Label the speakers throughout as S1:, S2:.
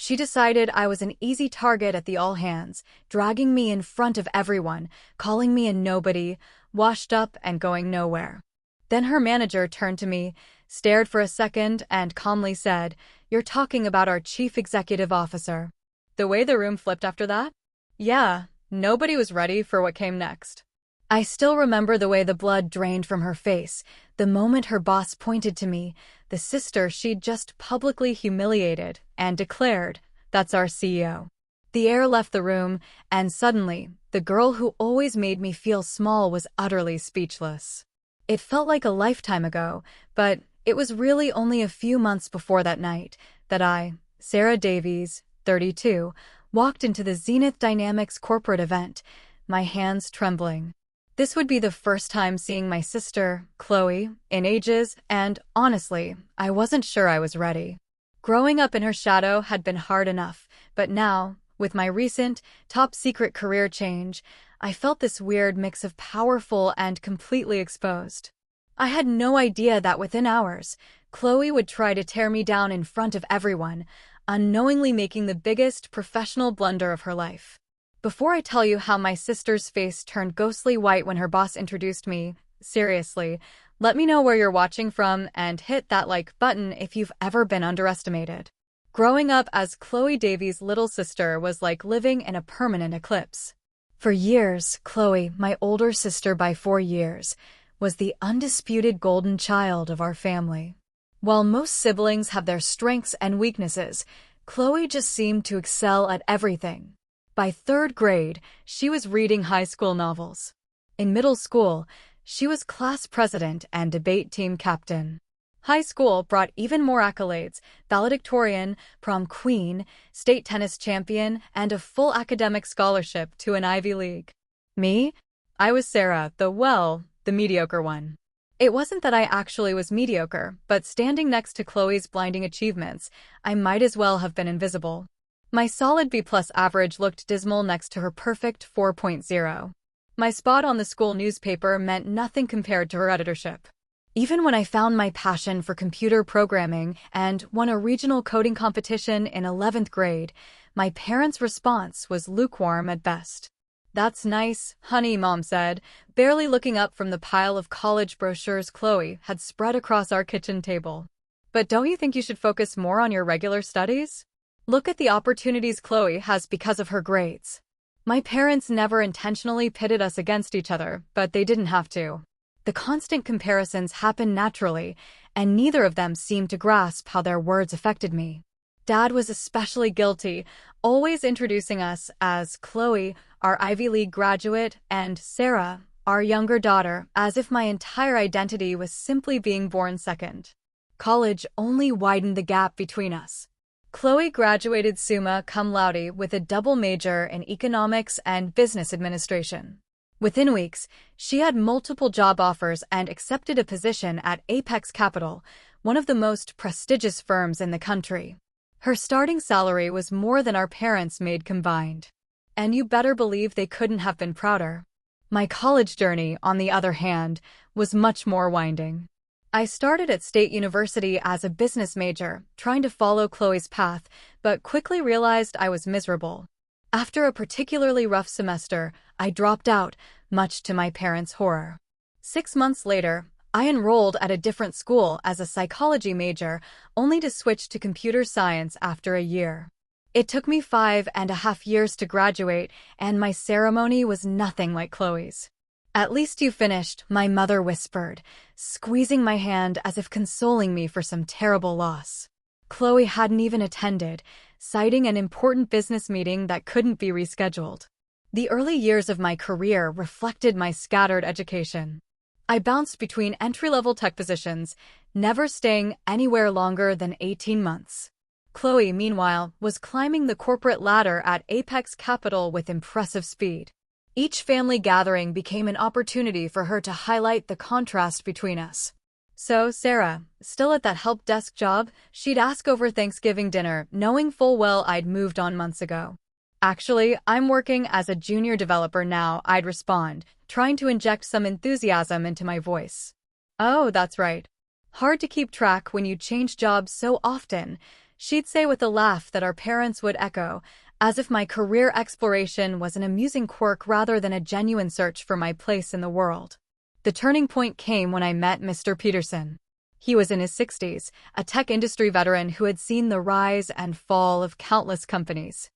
S1: She decided I was an easy target at the all-hands, dragging me in front of everyone, calling me a nobody, washed up and going nowhere. Then her manager turned to me, stared for a second, and calmly said, "You're talking about our chief executive officer." The way the room flipped after that? Yeah, nobody was ready for what came next. I still remember the way the blood drained from her face, the moment her boss pointed to me, the sister she'd just publicly humiliated, and declared, "That's our CEO." The air left the room, and suddenly, the girl who always made me feel small was utterly speechless. It felt like a lifetime ago, but it was really only a few months before that night that I, Sarah Davies, 32, walked into the Zenith Dynamics corporate event, my hands trembling. This would be the first time seeing my sister, Chloe, in ages, and honestly, I wasn't sure I was ready. Growing up in her shadow had been hard enough, but now, with my recent, top-secret career change, I felt this weird mix of powerful and completely exposed. I had no idea that within hours, Chloe would try to tear me down in front of everyone, unknowingly making the biggest professional blunder of her life. Before I tell you how my sister's face turned ghostly white when her boss introduced me, seriously, let me know where you're watching from and hit that like button if you've ever been underestimated. Growing up as Chloe Davies' little sister was like living in a permanent eclipse. For years, Chloe, my older sister by 4 years, was the undisputed golden child of our family. While most siblings have their strengths and weaknesses, Chloe just seemed to excel at everything. By 3rd grade, she was reading high school novels. In middle school, she was class president and debate team captain. High school brought even more accolades: valedictorian, prom queen, state tennis champion, and a full academic scholarship to an Ivy League. Me? I was Sarah, the mediocre one. It wasn't that I actually was mediocre, but standing next to Chloe's blinding achievements, I might as well have been invisible. My solid B+ average looked dismal next to her perfect 4.0. My spot on the school newspaper meant nothing compared to her editorship. Even when I found my passion for computer programming and won a regional coding competition in 11th grade, my parents' response was lukewarm at best. "That's nice, honey," Mom said, barely looking up from the pile of college brochures Chloe had spread across our kitchen table. "But don't you think you should focus more on your regular studies? Look at the opportunities Chloe has because of her grades." My parents never intentionally pitted us against each other, but they didn't have to. The constant comparisons happened naturally, and neither of them seemed to grasp how their words affected me. Dad was especially guilty, always introducing us as Chloe, our Ivy League graduate, and Sarah, our younger daughter, as if my entire identity was simply being born second. College only widened the gap between us. Chloe graduated summa cum laude with a double major in economics and business administration. Within weeks, she had multiple job offers and accepted a position at Apex Capital, one of the most prestigious firms in the country. Her starting salary was more than our parents made combined. And you better believe they couldn't have been prouder. My college journey, on the other hand, was much more winding. I started at State University as a business major, trying to follow Chloe's path, but quickly realized I was miserable. After a particularly rough semester, I dropped out, much to my parents' horror. 6 months later, I enrolled at a different school as a psychology major, only to switch to computer science after a year. It took me 5.5 years to graduate, and my ceremony was nothing like Chloe's. "At least you finished," my mother whispered, squeezing my hand as if consoling me for some terrible loss. Chloe hadn't even attended, citing an important business meeting that couldn't be rescheduled. The early years of my career reflected my scattered education. I bounced between entry-level tech positions, never staying anywhere longer than 18 months. Chloe, meanwhile, was climbing the corporate ladder at Apex Capital with impressive speed. Each family gathering became an opportunity for her to highlight the contrast between us. "So, Sarah, still at that help desk job?" she'd ask over Thanksgiving dinner, knowing full well I'd moved on months ago. "Actually, I'm working as a junior developer now," I'd respond, trying to inject some enthusiasm into my voice. "Oh, that's right. Hard to keep track when you change jobs so often," She'd say with a laugh that our parents would echo, as if my career exploration was an amusing quirk rather than a genuine search for my place in the world. The turning point came when I met Mr. Peterson. He was in his 60s, a tech industry veteran who had seen the rise and fall of countless companies.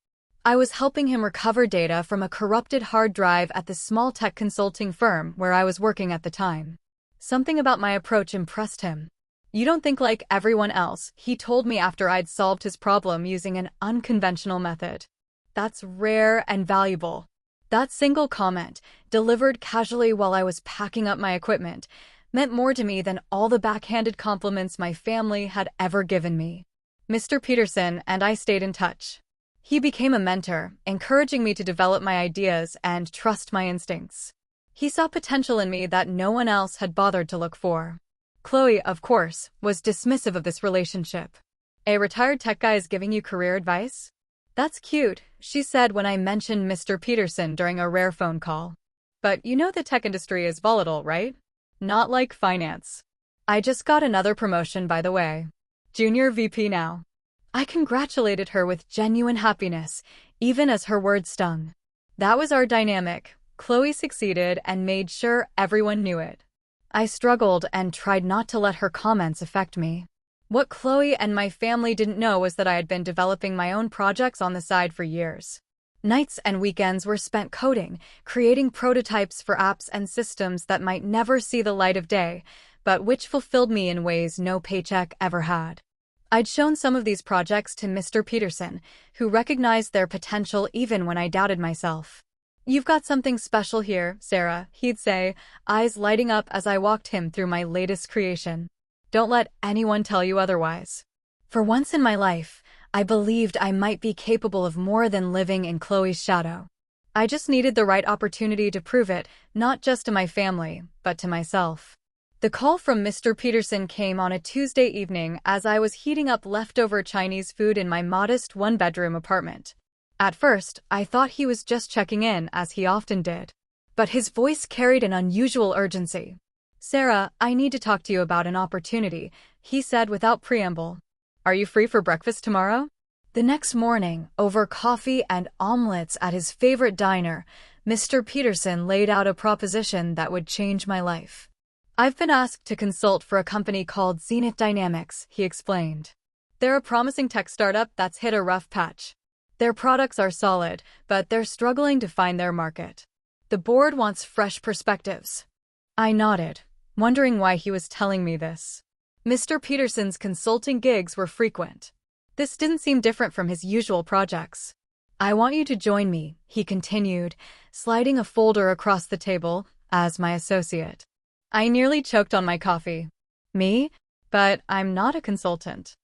S1: I was helping him recover data from a corrupted hard drive at the small tech consulting firm where I was working at the time. Something about my approach impressed him. "You don't think like everyone else," he told me after I'd solved his problem using an unconventional method. "That's rare and valuable." That single comment, delivered casually while I was packing up my equipment, meant more to me than all the backhanded compliments my family had ever given me. Mr. Peterson and I stayed in touch. He became a mentor, encouraging me to develop my ideas and trust my instincts. He saw potential in me that no one else had bothered to look for. Chloe, of course, was dismissive of this relationship. "A retired tech guy is giving you career advice? That's cute," she said when I mentioned Mr. Peterson during a rare phone call. "But you know the tech industry is volatile, right? Not like finance. I just got another promotion, by the way. Junior VP now." I congratulated her with genuine happiness, even as her words stung. That was our dynamic. Chloe succeeded and made sure everyone knew it. I struggled and tried not to let her comments affect me. What Chloe and my family didn't know was that I had been developing my own projects on the side for years. Nights and weekends were spent coding, creating prototypes for apps and systems that might never see the light of day, but which fulfilled me in ways no paycheck ever had. I'd shown some of these projects to Mr. Peterson, who recognized their potential even when I doubted myself. "You've got something special here, Sarah," he'd say, eyes lighting up as I walked him through my latest creation. "Don't let anyone tell you otherwise." For once in my life, I believed I might be capable of more than living in Chloe's shadow. I just needed the right opportunity to prove it, not just to my family, but to myself. The call from Mr. Peterson came on a Tuesday evening as I was heating up leftover Chinese food in my modest one-bedroom apartment. At first, I thought he was just checking in, as he often did. But his voice carried an unusual urgency. "Sarah, I need to talk to you about an opportunity," he said without preamble. "Are you free for breakfast tomorrow?" The next morning, over coffee and omelets at his favorite diner, Mr. Peterson laid out a proposition that would change my life. "I've been asked to consult for a company called Zenith Dynamics," he explained. "They're a promising tech startup that's hit a rough patch. Their products are solid, but they're struggling to find their market. The board wants fresh perspectives." I nodded, wondering why he was telling me this. Mr. Peterson's consulting gigs were frequent. This didn't seem different from his usual projects. "I want you to join me," he continued, sliding a folder across the table, "as my associate." I nearly choked on my coffee. "Me? But I'm not a consultant.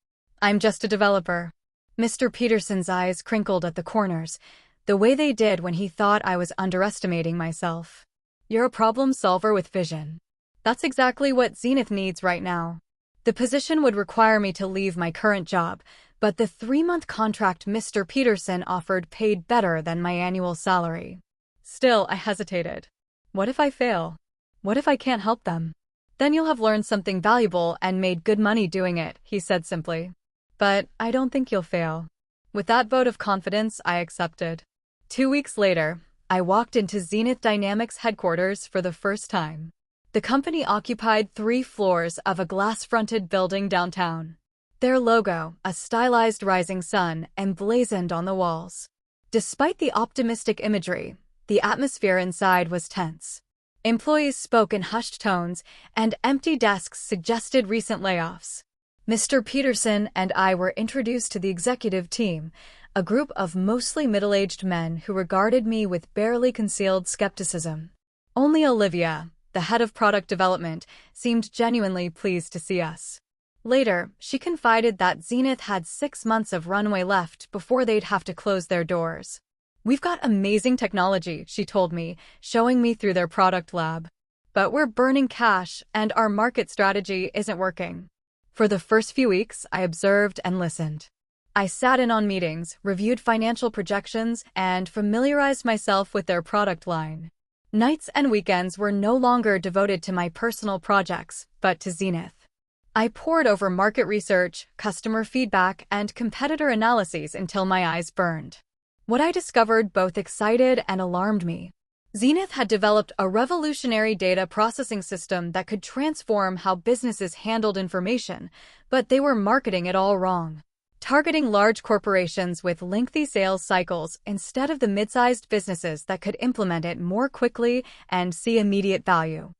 S1: I'm just a developer." Mr. Peterson's eyes crinkled at the corners, the way they did when he thought I was underestimating myself. "You're a problem solver with vision. That's exactly what Zenith needs right now." The position would require me to leave my current job, but the 3-month contract Mr. Peterson offered paid better than my annual salary. Still, I hesitated. What if I fail? What if I can't help them? "Then you'll have learned something valuable and made good money doing it," he said simply. "But I don't think you'll fail." With that vote of confidence, I accepted. 2 weeks later, I walked into Zenith Dynamics headquarters for the first time. The company occupied 3 floors of a glass-fronted building downtown. Their logo, a stylized rising sun, emblazoned on the walls. Despite the optimistic imagery, the atmosphere inside was tense. Employees spoke in hushed tones, and empty desks suggested recent layoffs. Mr. Peterson and I were introduced to the executive team, a group of mostly middle-aged men who regarded me with barely concealed skepticism. Only Olivia, the head of product development, seemed genuinely pleased to see us. Later, she confided that Zenith had 6 months of runway left before they'd have to close their doors. "We've got amazing technology," she told me, showing me through their product lab. "But we're burning cash, and our market strategy isn't working." For the first few weeks, I observed and listened. I sat in on meetings, reviewed financial projections, and familiarized myself with their product line. Nights and weekends were no longer devoted to my personal projects, but to Zenith. I pored over market research, customer feedback, and competitor analyses until my eyes burned. What I discovered both excited and alarmed me. Zenith had developed a revolutionary data processing system that could transform how businesses handled information, but they were marketing it all wrong. Targeting large corporations with lengthy sales cycles instead of the mid-sized businesses that could implement it more quickly and see immediate value.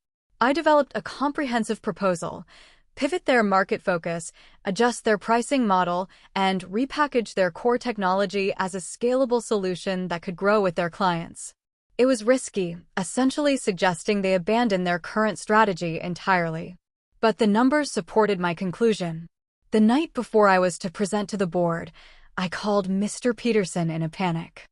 S1: I developed a comprehensive proposal: pivot their market focus, adjust their pricing model, and repackage their core technology as a scalable solution that could grow with their clients. It was risky, essentially suggesting they abandon their current strategy entirely. But the numbers supported my conclusion. The night before I was to present to the board, I called Mr. Peterson in a panic.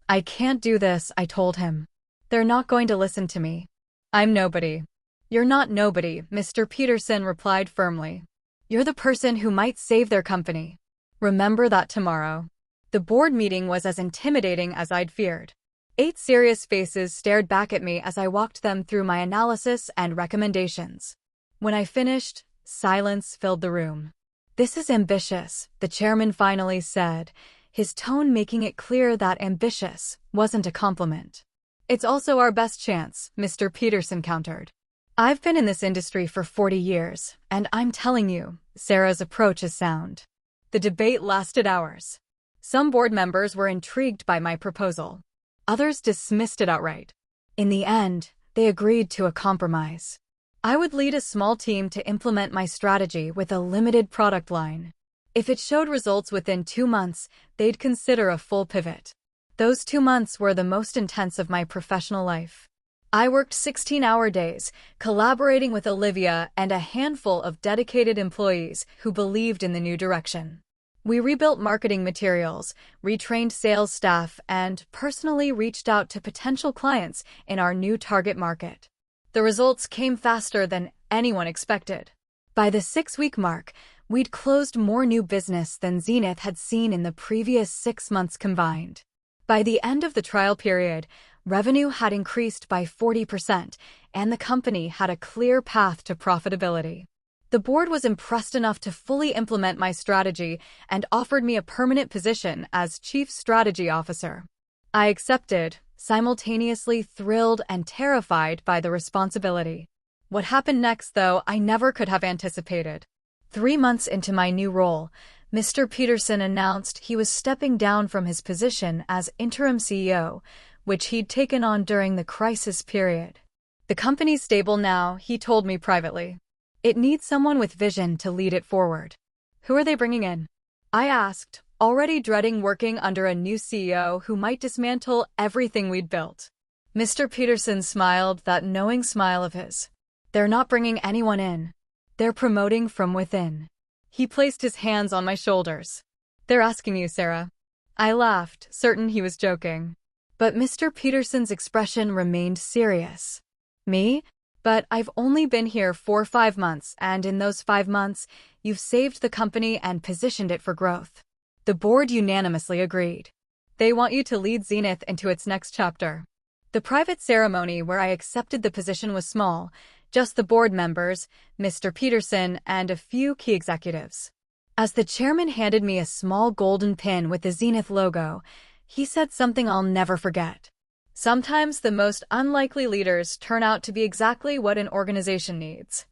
S1: "I can't do this," I told him. "They're not going to listen to me. I'm nobody." "You're not nobody," Mr. Peterson replied firmly. "You're the person who might save their company. Remember that tomorrow." The board meeting was as intimidating as I'd feared. 8 serious faces stared back at me as I walked them through my analysis and recommendations. When I finished, silence filled the room. "This is ambitious," the chairman finally said, his tone making it clear that ambitious wasn't a compliment. "It's also our best chance," Mr. Peterson countered. "I've been in this industry for 40 years, and I'm telling you, Sarah's approach is sound." The debate lasted hours. Some board members were intrigued by my proposal. Others dismissed it outright. In the end, they agreed to a compromise. I would lead a small team to implement my strategy with a limited product line. If it showed results within 2 months, they'd consider a full pivot. Those 2 months were the most intense of my professional life. I worked 16-hour days, collaborating with Olivia and a handful of dedicated employees who believed in the new direction. We rebuilt marketing materials, retrained sales staff, and personally reached out to potential clients in our new target market. The results came faster than anyone expected. By the 6-week mark, we'd closed more new business than Zenith had seen in the previous 6 months combined. By the end of the trial period, revenue had increased by 40%, and the company had a clear path to profitability. The board was impressed enough to fully implement my strategy and offered me a permanent position as Chief Strategy Officer. I accepted, simultaneously thrilled and terrified by the responsibility. What happened next, though, I never could have anticipated. 3 months into my new role, Mr. Peterson announced he was stepping down from his position as interim CEO, which he'd taken on during the crisis period. "The company's stable now," he told me privately. "It needs someone with vision to lead it forward." "Who are they bringing in?" I asked, already dreading working under a new CEO who might dismantle everything we'd built. Mr. Peterson smiled, that knowing smile of his. "They're not bringing anyone in. They're promoting from within." He placed his hands on my shoulders. "They're asking you, Sarah." I laughed, certain he was joking. But Mr. Peterson's expression remained serious. "Me? But I've only been here for 5 months, and in those 5 months, you've saved the company and positioned it for growth." The board unanimously agreed. They want you to lead Zenith into its next chapter. The private ceremony where I accepted the position was small, just the board members, Mr. Peterson, and a few key executives. As the chairman handed me a small golden pin with the Zenith logo, he said something I'll never forget. "Sometimes the most unlikely leaders turn out to be exactly what an organization needs."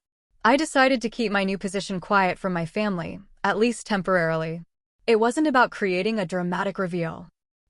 S1: I decided to keep my new position quiet from my family, at least temporarily. It wasn't about creating a dramatic reveal.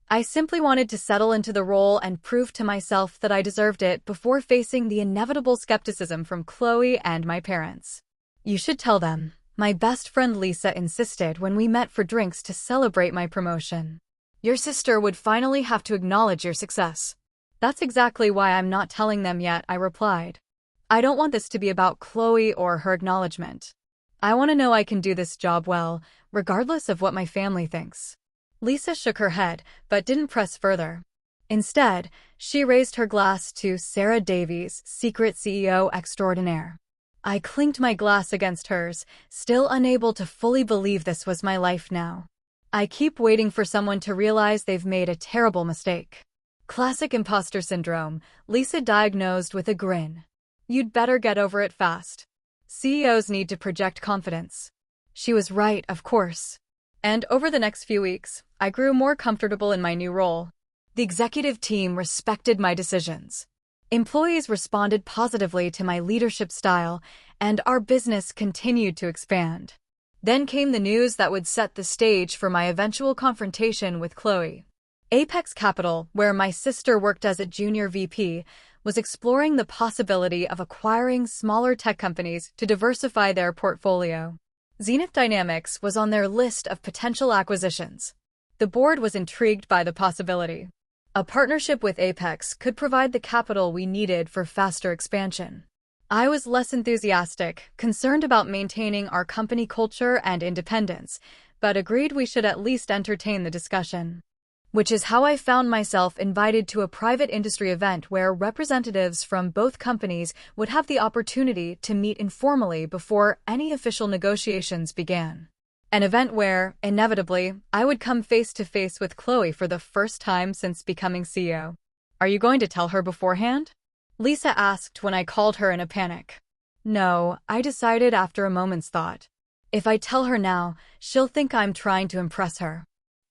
S1: I simply wanted to settle into the role and prove to myself that I deserved it before facing the inevitable skepticism from Chloe and my parents. "You should tell them," my best friend Lisa insisted when we met for drinks to celebrate my promotion. "Your sister would finally have to acknowledge your success." "That's exactly why I'm not telling them yet," I replied. "I don't want this to be about Chloe or her acknowledgement. I want to know I can do this job well, regardless of what my family thinks." Lisa shook her head, but didn't press further. Instead, she raised her glass to Sarah Davies, secret CEO extraordinaire. I clinked my glass against hers, still unable to fully believe this was my life now. I keep waiting for someone to realize they've made a terrible mistake. "Classic imposter syndrome," Lisa diagnosed with a grin. "You'd better get over it fast." CEOs need to project confidence. She was right, of course. And over the next few weeks, I grew more comfortable in my new role. The executive team respected my decisions. Employees responded positively to my leadership style, and our business continued to expand. Then came the news that would set the stage for my eventual confrontation with Chloe. Apex Capital, where my sister worked as a junior VP, was exploring the possibility of acquiring smaller tech companies to diversify their portfolio. Zenith Dynamics was on their list of potential acquisitions. The board was intrigued by the possibility. A partnership with Apex could provide the capital we needed for faster expansion. I was less enthusiastic, concerned about maintaining our company culture and independence, but agreed we should at least entertain the discussion. Which is how I found myself invited to a private industry event where representatives from both companies would have the opportunity to meet informally before any official negotiations began. An event where, inevitably, I would come face to face with Chloe for the first time since becoming CEO. Are you going to tell her beforehand? Lisa asked when I called her in a panic. No, I decided after a moment's thought. If I tell her now, she'll think I'm trying to impress her.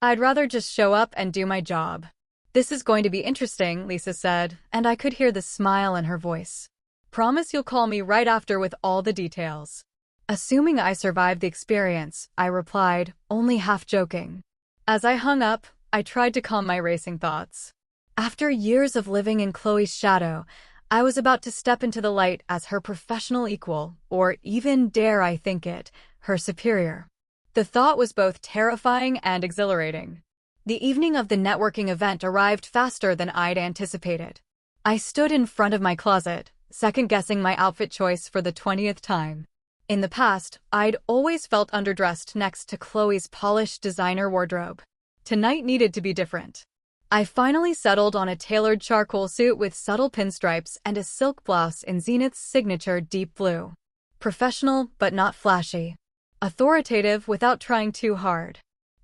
S1: I'd rather just show up and do my job. This is going to be interesting, Lisa said, and I could hear the smile in her voice. Promise you'll call me right after with all the details. Assuming I survived the experience, I replied, only half joking. As I hung up, I tried to calm my racing thoughts. After years of living in Chloe's shadow, I was about to step into the light as her professional equal, or even, dare I think it, her superior. The thought was both terrifying and exhilarating. The evening of the networking event arrived faster than I'd anticipated. I stood in front of my closet, second-guessing my outfit choice for the 20th time. In the past, I'd always felt underdressed next to Chloe's polished designer wardrobe. Tonight needed to be different. I finally settled on a tailored charcoal suit with subtle pinstripes and a silk blouse in Zenith's signature deep blue. Professional, but not flashy. Authoritative without trying too hard.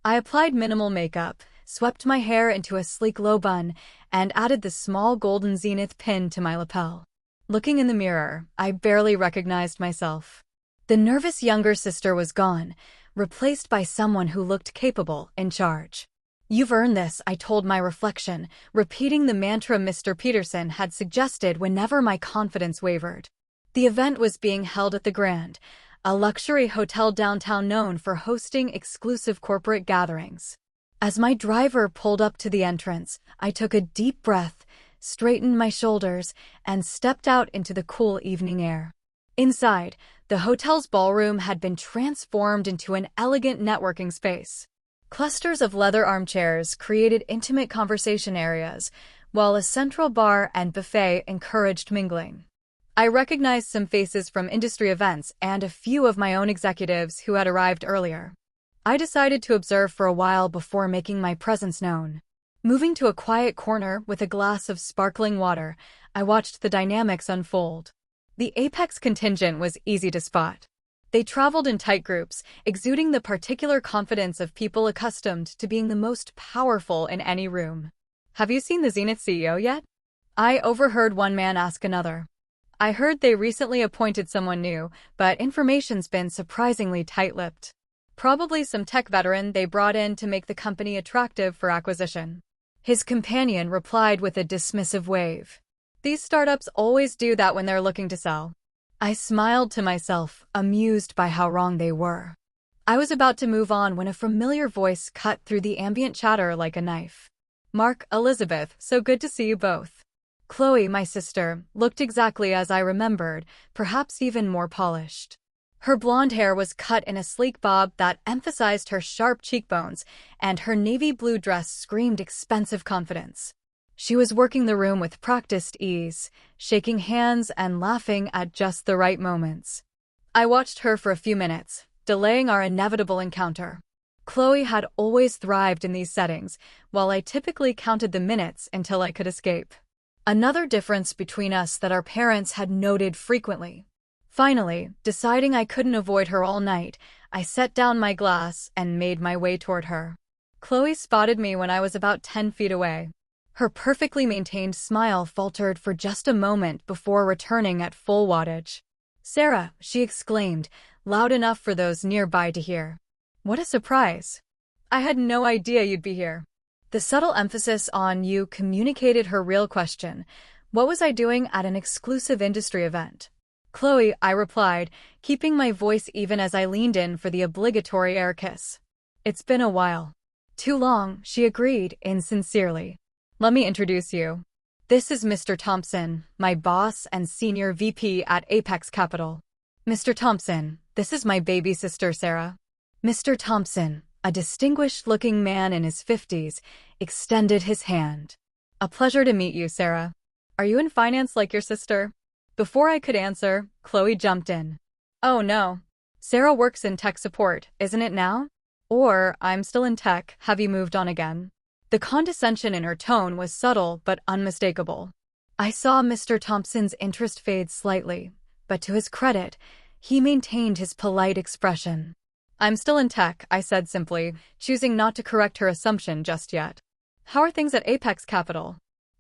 S1: I applied minimal makeup, swept my hair into a sleek low bun, and added the small golden Zenith pin to my lapel. Looking in the mirror, I barely recognized myself. The nervous younger sister was gone, replaced by someone who looked capable, in charge. You've earned this, I told my reflection, repeating the mantra Mr. Peterson had suggested whenever my confidence wavered. The event was being held at the Grand, a luxury hotel downtown known for hosting exclusive corporate gatherings. As my driver pulled up to the entrance, I took a deep breath, straightened my shoulders, and stepped out into the cool evening air. Inside, the hotel's ballroom had been transformed into an elegant networking space. Clusters of leather armchairs created intimate conversation areas, while a central bar and buffet encouraged mingling. I recognized some faces from industry events and a few of my own executives who had arrived earlier. I decided to observe for a while before making my presence known. Moving to a quiet corner with a glass of sparkling water, I watched the dynamics unfold. The Apex contingent was easy to spot. They traveled in tight groups, exuding the particular confidence of people accustomed to being the most powerful in any room. Have you seen the Zenith CEO yet? I overheard one man ask another. I heard they recently appointed someone new, but information's been surprisingly tight-lipped. Probably some tech veteran they brought in to make the company attractive for acquisition. His companion replied with a dismissive wave. These startups always do that when they're looking to sell. I smiled to myself, amused by how wrong they were. I was about to move on when a familiar voice cut through the ambient chatter like a knife. Mark, Elizabeth, so good to see you both. Chloe, my sister, looked exactly as I remembered, perhaps even more polished. Her blonde hair was cut in a sleek bob that emphasized her sharp cheekbones, and her navy blue dress screamed expensive confidence. She was working the room with practiced ease, shaking hands and laughing at just the right moments. I watched her for a few minutes, delaying our inevitable encounter. Chloe had always thrived in these settings, while I typically counted the minutes until I could escape. Another difference between us that our parents had noted frequently. Finally, deciding I couldn't avoid her all night, I set down my glass and made my way toward her. Chloe spotted me when I was about 10 feet away. Her perfectly maintained smile faltered for just a moment before returning at full wattage. Sarah, she exclaimed, loud enough for those nearby to hear. What a surprise. I had no idea you'd be here. The subtle emphasis on you communicated her real question. What was I doing at an exclusive industry event? Chloe, I replied, keeping my voice even as I leaned in for the obligatory air kiss. It's been a while. Too long, she agreed, insincerely. Let me introduce you. This is Mr. Thompson, my boss and senior VP at Apex Capital. Mr. Thompson, this is my baby sister, Sarah. Mr. Thompson, a distinguished-looking man in his 50s, extended his hand. A pleasure to meet you, Sarah. Are you in finance like your sister? Before I could answer, Chloe jumped in. Oh no. Sarah works in tech support, isn't it now? Or, I'm still in tech, have you moved on again? The condescension in her tone was subtle but unmistakable. I saw Mr. Thompson's interest fade slightly, but to his credit, he maintained his polite expression. I'm still in tech, I said simply, choosing not to correct her assumption just yet. How are things at Apex Capital?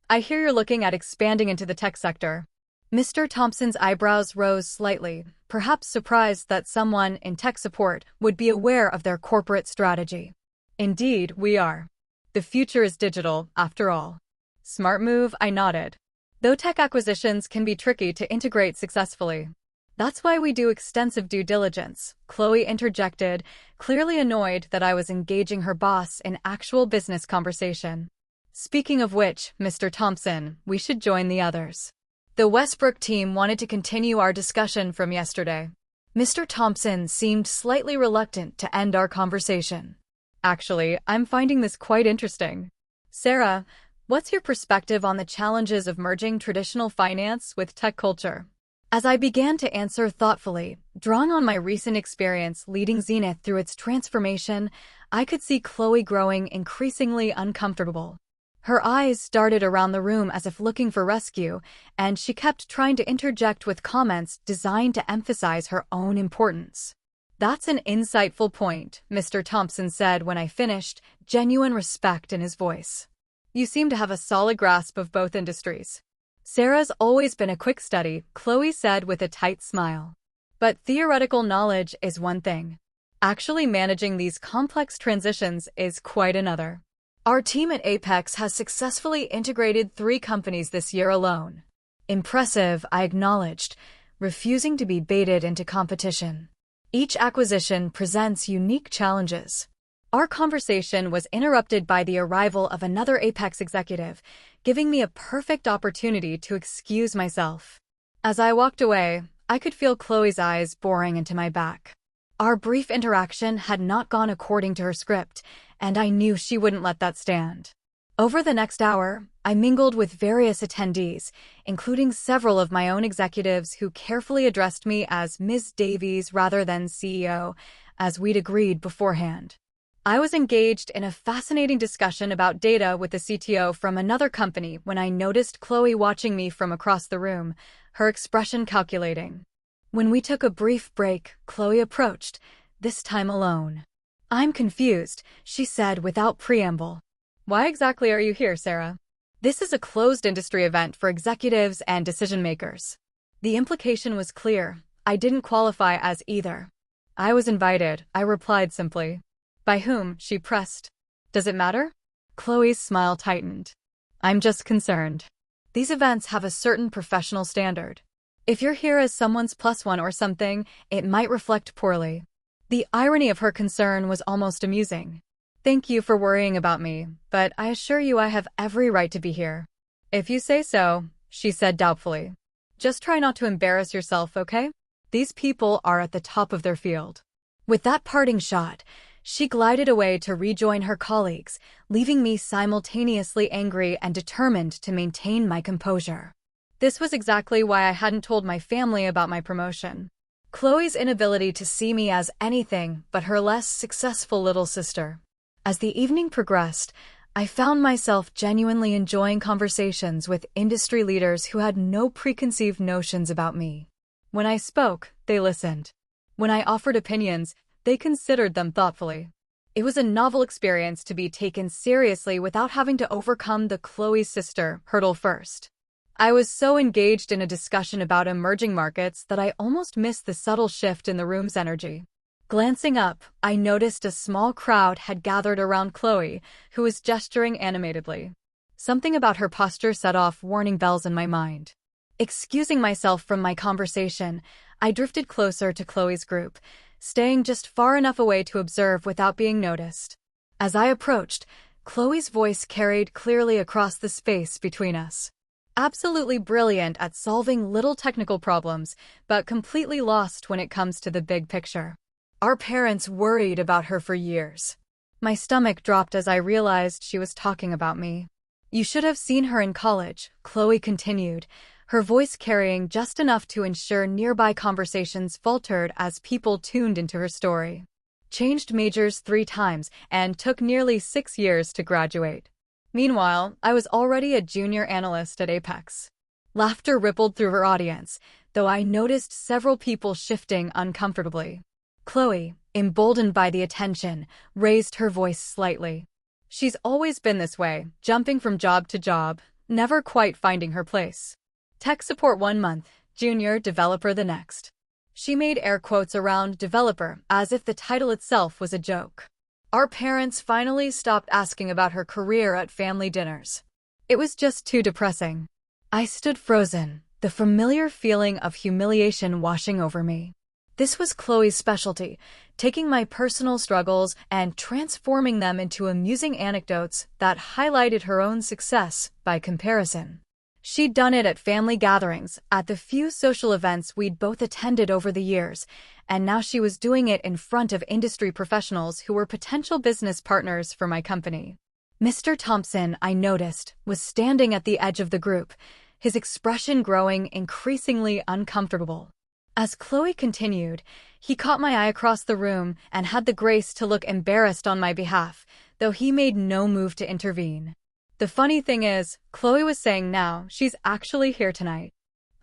S1: I hear you're looking at expanding into the tech sector. Mr. Thompson's eyebrows rose slightly, perhaps surprised that someone in tech support would be aware of their corporate strategy. Indeed, we are. The future is digital, after all. Smart move, I nodded. Though tech acquisitions can be tricky to integrate successfully. That's why we do extensive due diligence, Chloe interjected, clearly annoyed that I was engaging her boss in actual business conversation. Speaking of which, Mr. Thompson, we should join the others. The Westbrook team wanted to continue our discussion from yesterday. Mr. Thompson seemed slightly reluctant to end our conversation. Actually, I'm finding this quite interesting. Sarah, what's your perspective on the challenges of merging traditional finance with tech culture? As I began to answer thoughtfully, drawing on my recent experience leading Zenith through its transformation, I could see Chloe growing increasingly uncomfortable. Her eyes darted around the room as if looking for rescue, and she kept trying to interject with comments designed to emphasize her own importance. That's an insightful point, Mr. Thompson said when I finished, genuine respect in his voice. You seem to have a solid grasp of both industries. Sarah's always been a quick study, Chloe said with a tight smile. But theoretical knowledge is one thing. Actually managing these complex transitions is quite another. Our team at Apex has successfully integrated 3 companies this year alone. Impressive, I acknowledged, refusing to be baited into competition. Each acquisition presents unique challenges. Our conversation was interrupted by the arrival of another Apex executive, giving me a perfect opportunity to excuse myself. As I walked away, I could feel Chloe's eyes boring into my back. Our brief interaction had not gone according to her script, and I knew she wouldn't let that stand. Over the next hour, I mingled with various attendees, including several of my own executives who carefully addressed me as Ms. Davies rather than CEO, as we'd agreed beforehand. I was engaged in a fascinating discussion about data with the CTO from another company when I noticed Chloe watching me from across the room, her expression calculating. When we took a brief break, Chloe approached, this time alone. I'm confused, she said without preamble. Why exactly are you here, Sarah? This is a closed industry event for executives and decision-makers. The implication was clear. I didn't qualify as either. I was invited, I replied simply. By whom? She pressed. Does it matter? Chloe's smile tightened. I'm just concerned. These events have a certain professional standard. If you're here as someone's +1 or something, it might reflect poorly. The irony of her concern was almost amusing. Thank you for worrying about me, but I assure you I have every right to be here. If you say so, she said doubtfully. Just try not to embarrass yourself, okay? These people are at the top of their field. With that parting shot, she glided away to rejoin her colleagues, leaving me simultaneously angry and determined to maintain my composure. This was exactly why I hadn't told my family about my promotion. Chloe's inability to see me as anything but her less successful little sister. As the evening progressed, I found myself genuinely enjoying conversations with industry leaders who had no preconceived notions about me. When I spoke, they listened. When I offered opinions, they considered them thoughtfully. It was a novel experience to be taken seriously without having to overcome the Chloe's sister hurdle first. I was so engaged in a discussion about emerging markets that I almost missed the subtle shift in the room's energy. Glancing up, I noticed a small crowd had gathered around Chloe, who was gesturing animatedly. Something about her posture set off warning bells in my mind. Excusing myself from my conversation, I drifted closer to Chloe's group, staying just far enough away to observe without being noticed. As I approached, Chloe's voice carried clearly across the space between us. Absolutely brilliant at solving little technical problems, but completely lost when it comes to the big picture. Our parents worried about her for years. My stomach dropped as I realized she was talking about me. You should have seen her in college, Chloe continued, her voice carrying just enough to ensure nearby conversations faltered as people tuned into her story. Changed majors 3 times and took nearly 6 years to graduate. Meanwhile, I was already a junior analyst at Apex. Laughter rippled through her audience, though I noticed several people shifting uncomfortably. Chloe, emboldened by the attention, raised her voice slightly. She's always been this way, jumping from job to job, never quite finding her place. Tech support 1 month, junior developer the next. She made air quotes around developer, as if the title itself was a joke. Our parents finally stopped asking about her career at family dinners. It was just too depressing. I stood frozen, the familiar feeling of humiliation washing over me. This was Chloe's specialty, taking my personal struggles and transforming them into amusing anecdotes that highlighted her own success by comparison. She'd done it at family gatherings, at the few social events we'd both attended over the years, and now she was doing it in front of industry professionals who were potential business partners for my company. Mr. Thompson, I noticed, was standing at the edge of the group, his expression growing increasingly uncomfortable. As Chloe continued, he caught my eye across the room and had the grace to look embarrassed on my behalf, though he made no move to intervene. The funny thing is, Chloe was saying now she's actually here tonight.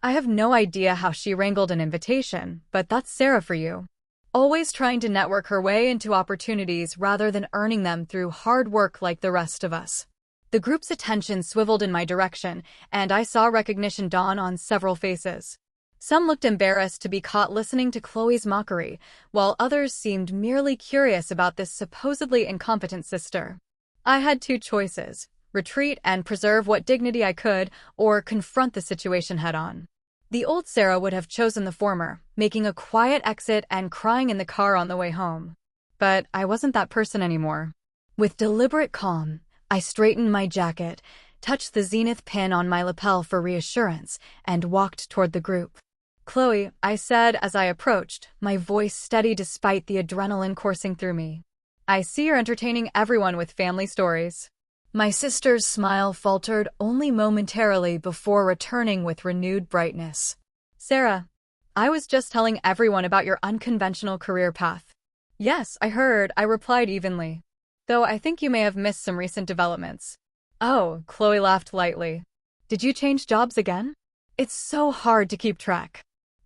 S1: I have no idea how she wrangled an invitation, but that's Sarah for you. Always trying to network her way into opportunities rather than earning them through hard work like the rest of us. The group's attention swiveled in my direction, and I saw recognition dawn on several faces. Some looked embarrassed to be caught listening to Chloe's mockery, while others seemed merely curious about this supposedly incompetent sister. I had 2 choices: retreat and preserve what dignity I could, or confront the situation head-on. The old Sarah would have chosen the former, making a quiet exit and crying in the car on the way home. But I wasn't that person anymore. With deliberate calm, I straightened my jacket, touched the zenith pin on my lapel for reassurance, and walked toward the group. "Chloe," I said as I approached, my voice steady despite the adrenaline coursing through me. "I see you're entertaining everyone with family stories." My sister's smile faltered only momentarily before returning with renewed brightness. "Sarah, I was just telling everyone about your unconventional career path." "Yes, I heard," I replied evenly. "Though I think you may have missed some recent developments." "Oh," Chloe laughed lightly. "Did you change jobs again?" It's so hard to keep track.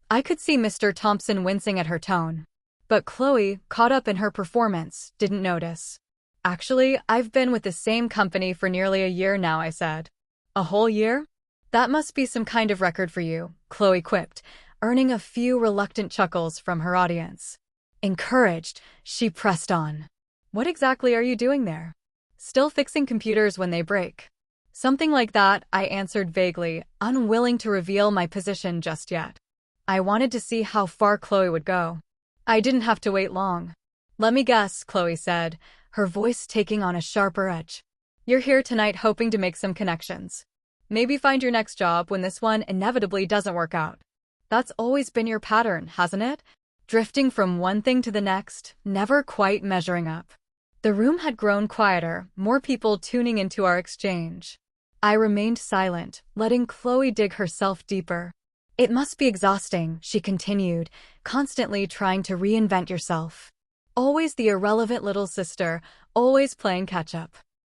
S1: I could see Mr. Thompson wincing at her tone. But Chloe, caught up in her performance, didn't notice. "Actually, I've been with the same company for nearly a year now," I said. "A whole year? That must be some kind of record for you," Chloe quipped, earning a few reluctant chuckles from her audience. Encouraged, she pressed on. "What exactly are you doing there?" "Still fixing computers when they break." "Something like that," I answered vaguely, unwilling to reveal my position just yet. I wanted to see how far Chloe would go. I didn't have to wait long. "Let me guess," Chloe said, her voice taking on a sharper edge. "You're here tonight hoping to make some connections. Maybe find your next job when this one inevitably doesn't work out. That's always been your pattern, hasn't it? Drifting from one thing to the next, never quite measuring up." The room had grown quieter, more people tuning into our exchange. I remained silent, letting Chloe dig herself deeper. "It must be exhausting," she continued, "constantly trying to reinvent yourself. Always the irrelevant little sister, always playing catch-up."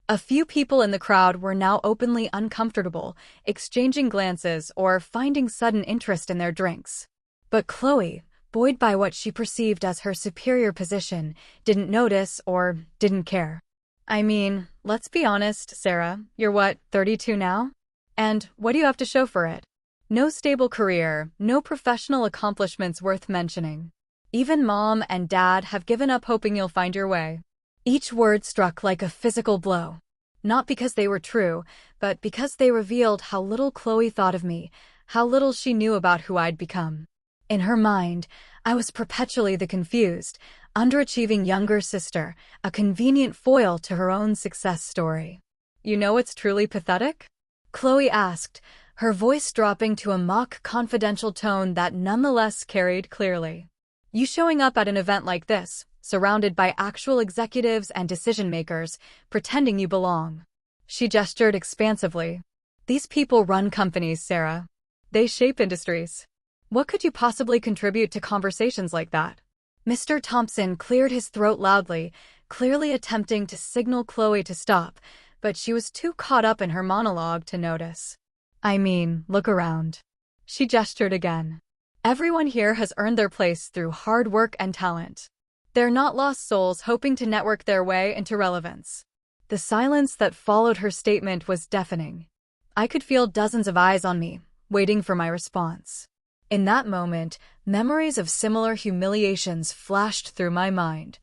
S1: A few people in the crowd were now openly uncomfortable, exchanging glances or finding sudden interest in their drinks. But Chloe, buoyed by what she perceived as her superior position, didn't notice or didn't care. "I mean, let's be honest, Sarah, you're what, 32 now? And what do you have to show for it? No stable career, no professional accomplishments worth mentioning. Even mom and dad have given up hoping you'll find your way. Each word struck like a physical blow. Not because they were true, but because they revealed how little Chloe thought of me, how little she knew about who I'd become. In her mind, I was perpetually the confused, underachieving younger sister, a convenient foil to her own success story. You know what's truly pathetic? Chloe asked, her voice dropping to a mock confidential tone that nonetheless carried clearly. You showing up at an event like this, surrounded by actual executives and decision-makers, pretending you belong. She gestured expansively. These people run companies, Sarah. They shape industries. What could you possibly contribute to conversations like that? Mr. Thompson cleared his throat loudly, clearly attempting to signal Chloe to stop, but she was too caught up in her monologue to notice. I mean, look around. She gestured again. Everyone here has earned their place through hard work and talent. They're not lost souls hoping to network their way into relevance. The silence that followed her statement was deafening. I could feel dozens of eyes on me, waiting for my response. In that moment, memories of similar humiliations flashed through my mind.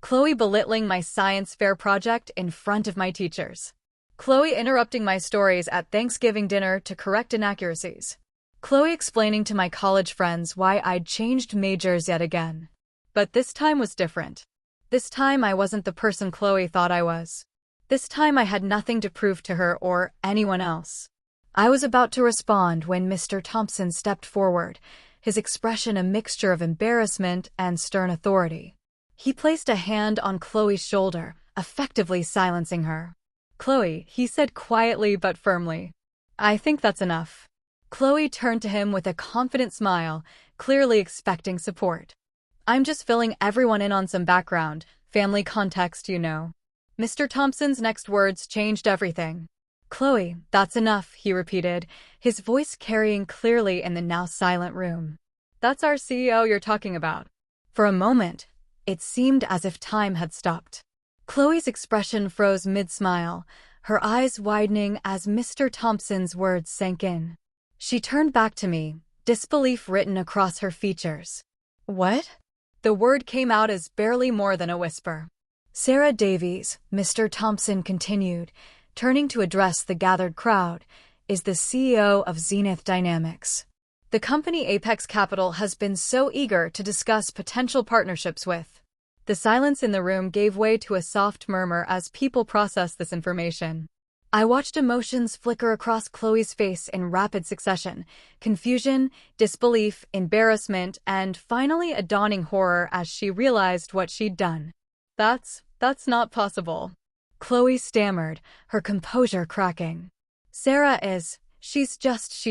S1: Chloe belittling my science fair project in front of my teachers. Chloe interrupting my stories at Thanksgiving dinner to correct inaccuracies. Chloe explaining to my college friends why I'd changed majors yet again. But this time was different. This time I wasn't the person Chloe thought I was. This time I had nothing to prove to her or anyone else. I was about to respond when Mr. Thompson stepped forward, his expression a mixture of embarrassment and stern authority. He placed a hand on Chloe's shoulder, effectively silencing her. Chloe, he said quietly but firmly. I think that's enough. Chloe turned to him with a confident smile, clearly expecting support. I'm just filling everyone in on some background, family context, you know. Mr. Thompson's next words changed everything. Chloe, that's enough, he repeated, his voice carrying clearly in the now silent room. That's our CEO you're talking about. For a moment, it seemed as if time had stopped. Chloe's expression froze mid-smile, her eyes widening as Mr. Thompson's words sank in. She turned back to me, disbelief written across her features. What? The word came out as barely more than a whisper. Sarah Davies, Mr. Thompson continued, turning to address the gathered crowd, is the CEO of Zenith Dynamics. The company Apex Capital has been so eager to discuss potential partnerships with. The silence in the room gave way to a soft murmur as people processed this information. I watched emotions flicker across Chloe's face in rapid succession, confusion, disbelief, embarrassment, and finally a dawning horror as she realized what she'd done. That's not possible. Chloe stammered, her composure cracking. She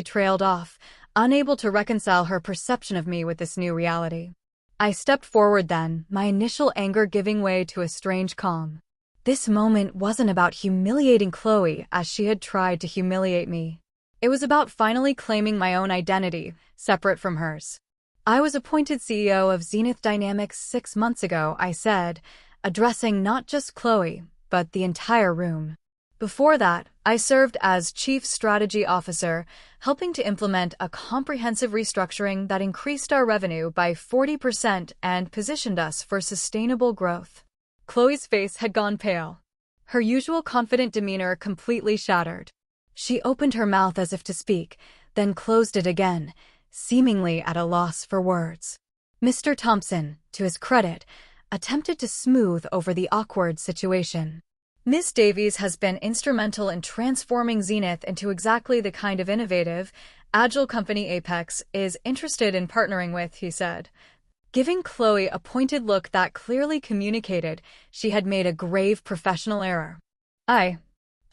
S1: trailed off, unable to reconcile her perception of me with this new reality. I stepped forward then, my initial anger giving way to a strange calm. This moment wasn't about humiliating Chloe as she had tried to humiliate me. It was about finally claiming my own identity, separate from hers. I was appointed CEO of Zenith Dynamics 6 months ago, I said, addressing not just Chloe, but the entire room. Before that, I served as Chief Strategy Officer, helping to implement a comprehensive restructuring that increased our revenue by 40% and positioned us for sustainable growth. Chloe's face had gone pale. Her usual confident demeanor completely shattered. She opened her mouth as if to speak, then closed it again, seemingly at a loss for words. Mr. Thompson, to his credit, attempted to smooth over the awkward situation. Ms. Davies has been instrumental in transforming Zenith into exactly the kind of innovative, agile company Apex is interested in partnering with, he said, giving Chloe a pointed look that clearly communicated she had made a grave professional error. I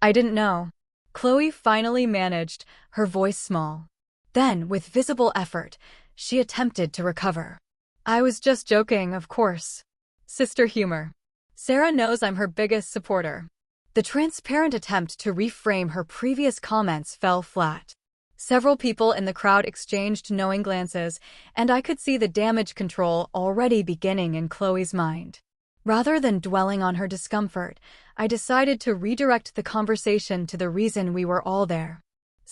S1: didn't know. Chloe finally managed, her voice small. Then, with visible effort, she attempted to recover. I was just joking, of course. Sister humor. Sarah knows I'm her biggest supporter. The transparent attempt to reframe her previous comments fell flat. Several people in the crowd exchanged knowing glances, and I could see the damage control already beginning in Chloe's mind. Rather than dwelling on her discomfort, I decided to redirect the conversation to the reason we were all there.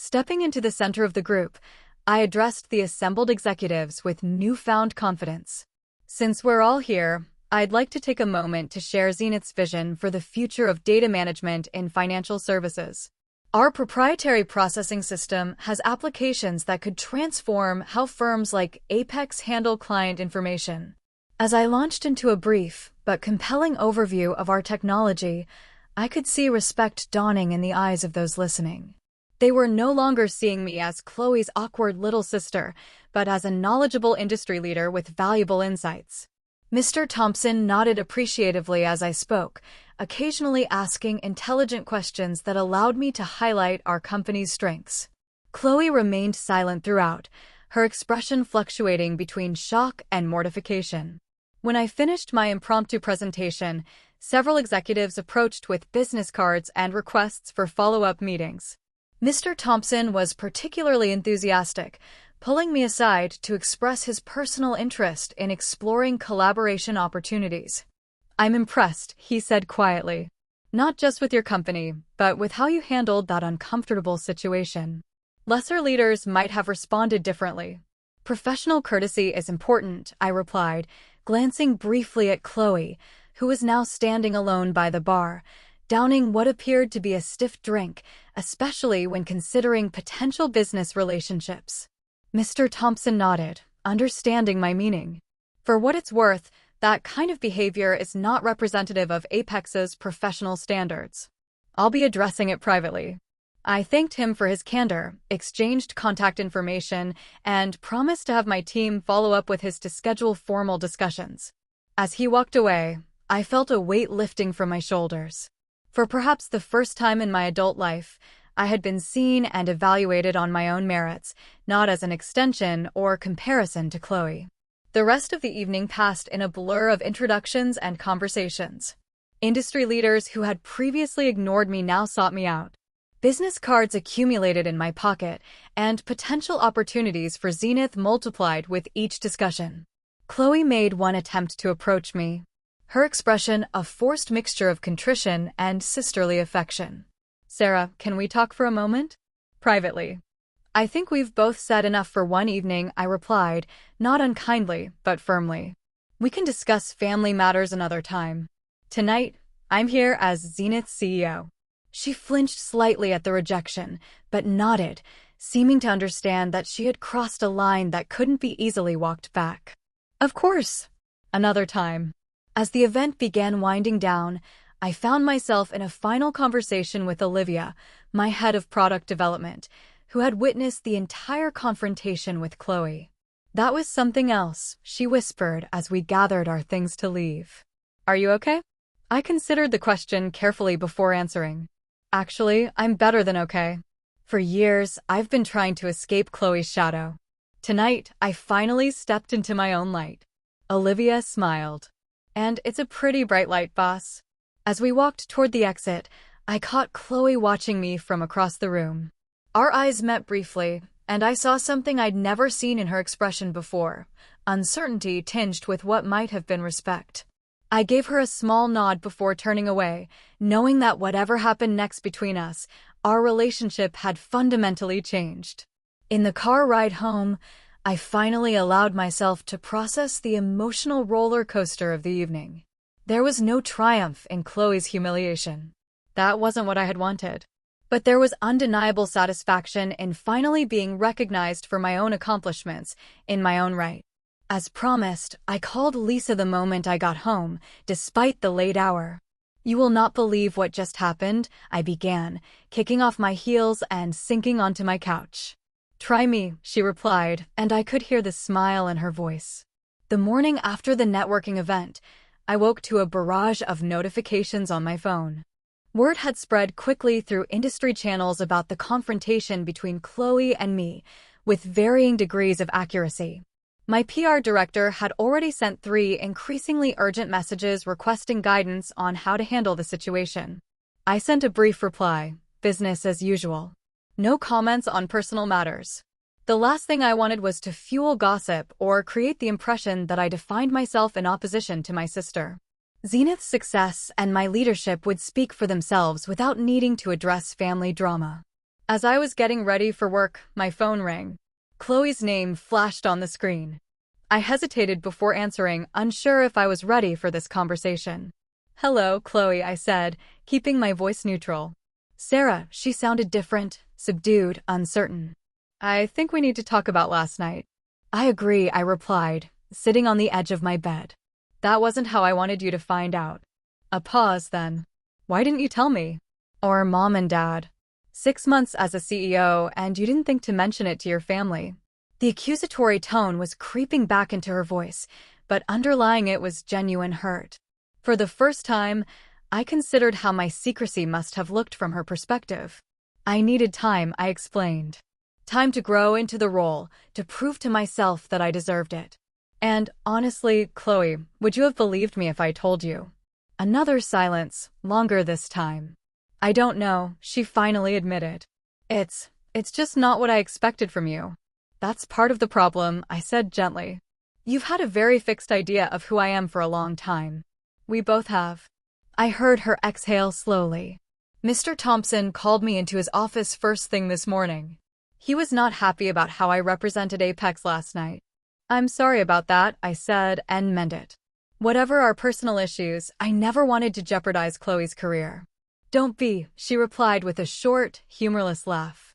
S1: Stepping into the center of the group, I addressed the assembled executives with newfound confidence. Since we're all here, I'd like to take a moment to share Zenith's vision for the future of data management in financial services. Our proprietary processing system has applications that could transform how firms like Apex handle client information. As I launched into a brief but compelling overview of our technology, I could see respect dawning in the eyes of those listening. They were no longer seeing me as Chloe's awkward little sister, but as a knowledgeable industry leader with valuable insights. Mr. Thompson nodded appreciatively as I spoke, occasionally asking intelligent questions that allowed me to highlight our company's strengths. Chloe remained silent throughout, her expression fluctuating between shock and mortification. When I finished my impromptu presentation, several executives approached with business cards and requests for follow-up meetings. Mr. Thompson was particularly enthusiastic, pulling me aside to express his personal interest in exploring collaboration opportunities. "I'm impressed," he said quietly. "Not just with your company, but with how you handled that uncomfortable situation. Lesser leaders might have responded differently." "Professional courtesy is important," I replied, glancing briefly at Chloe, who was now standing alone by the bar, downing what appeared to be a stiff drink, especially when considering potential business relationships. Mr. Thompson nodded, understanding my meaning. For what it's worth, that kind of behavior is not representative of Apex's professional standards. I'll be addressing it privately. I thanked him for his candor, exchanged contact information, and promised to have my team follow up with his to schedule formal discussions. As he walked away, I felt a weight lifting from my shoulders. For perhaps the first time in my adult life, I had been seen and evaluated on my own merits, not as an extension or comparison to Chloe. The rest of the evening passed in a blur of introductions and conversations. Industry leaders who had previously ignored me now sought me out. Business cards accumulated in my pocket, and potential opportunities for Zenith multiplied with each discussion. Chloe made one attempt to approach me, her expression a forced mixture of contrition and sisterly affection. "Sarah, can we talk for a moment?" "Privately." "I think we've both said enough for one evening," I replied, not unkindly, but firmly. "We can discuss family matters another time. Tonight, I'm here as Zenith's CEO." She flinched slightly at the rejection, but nodded, seeming to understand that she had crossed a line that couldn't be easily walked back. "Of course. Another time." As the event began winding down, I found myself in a final conversation with Olivia, my head of product development, who had witnessed the entire confrontation with Chloe. "That was something else," she whispered as we gathered our things to leave. "Are you okay?" I considered the question carefully before answering. "Actually, I'm better than okay. For years, I've been trying to escape Chloe's shadow. Tonight, I finally stepped into my own light." Olivia smiled. "And it's a pretty bright light, boss." As we walked toward the exit, I caught Chloe watching me from across the room. Our eyes met briefly, and I saw something I'd never seen in her expression before, uncertainty tinged with what might have been respect. I gave her a small nod before turning away, knowing that whatever happened next between us, our relationship had fundamentally changed. In the car ride home, I finally allowed myself to process the emotional roller coaster of the evening. There was no triumph in Chloe's humiliation. That wasn't what I had wanted. But there was undeniable satisfaction in finally being recognized for my own accomplishments in my own right. As promised, I called Lisa the moment I got home, despite the late hour. "You will not believe what just happened," I began, kicking off my heels and sinking onto my couch. "Try me," she replied, and I could hear the smile in her voice. The morning after the networking event, I woke to a barrage of notifications on my phone. Word had spread quickly through industry channels about the confrontation between Chloe and me, with varying degrees of accuracy. My PR director had already sent 3 increasingly urgent messages requesting guidance on how to handle the situation. I sent a brief reply, business as usual. No comments on personal matters. The last thing I wanted was to fuel gossip or create the impression that I defined myself in opposition to my sister. Zenith's success and my leadership would speak for themselves without needing to address family drama. As I was getting ready for work, my phone rang. Chloe's name flashed on the screen. I hesitated before answering, unsure if I was ready for this conversation. "Hello, Chloe," I said, keeping my voice neutral. Sarah, she sounded different, subdued, uncertain. "I think we need to talk about last night." "I agree," I replied, sitting on the edge of my bed. "That wasn't how I wanted you to find out." A pause then. "Why didn't you tell me? Or Mom and Dad? 6 months as a CEO, and you didn't think to mention it to your family." The accusatory tone was creeping back into her voice, but underlying it was genuine hurt. For the first time, I considered how my secrecy must have looked from her perspective. "I needed time," I explained. "Time to grow into the role, to prove to myself that I deserved it. And honestly, Chloe, would you have believed me if I told you?" Another silence, longer this time. "I don't know," she finally admitted. It's just not what I expected from you." "That's part of the problem," I said gently. "You've had a very fixed idea of who I am for a long time." "We both have." I heard her exhale slowly. "Mr. Thompson called me into his office first thing this morning. He was not happy about how I represented Apex last night." "I'm sorry about that," I said, and meant it. Whatever our personal issues, I never wanted to jeopardize Chloe's career. "Don't be," she replied with a short, humorless laugh.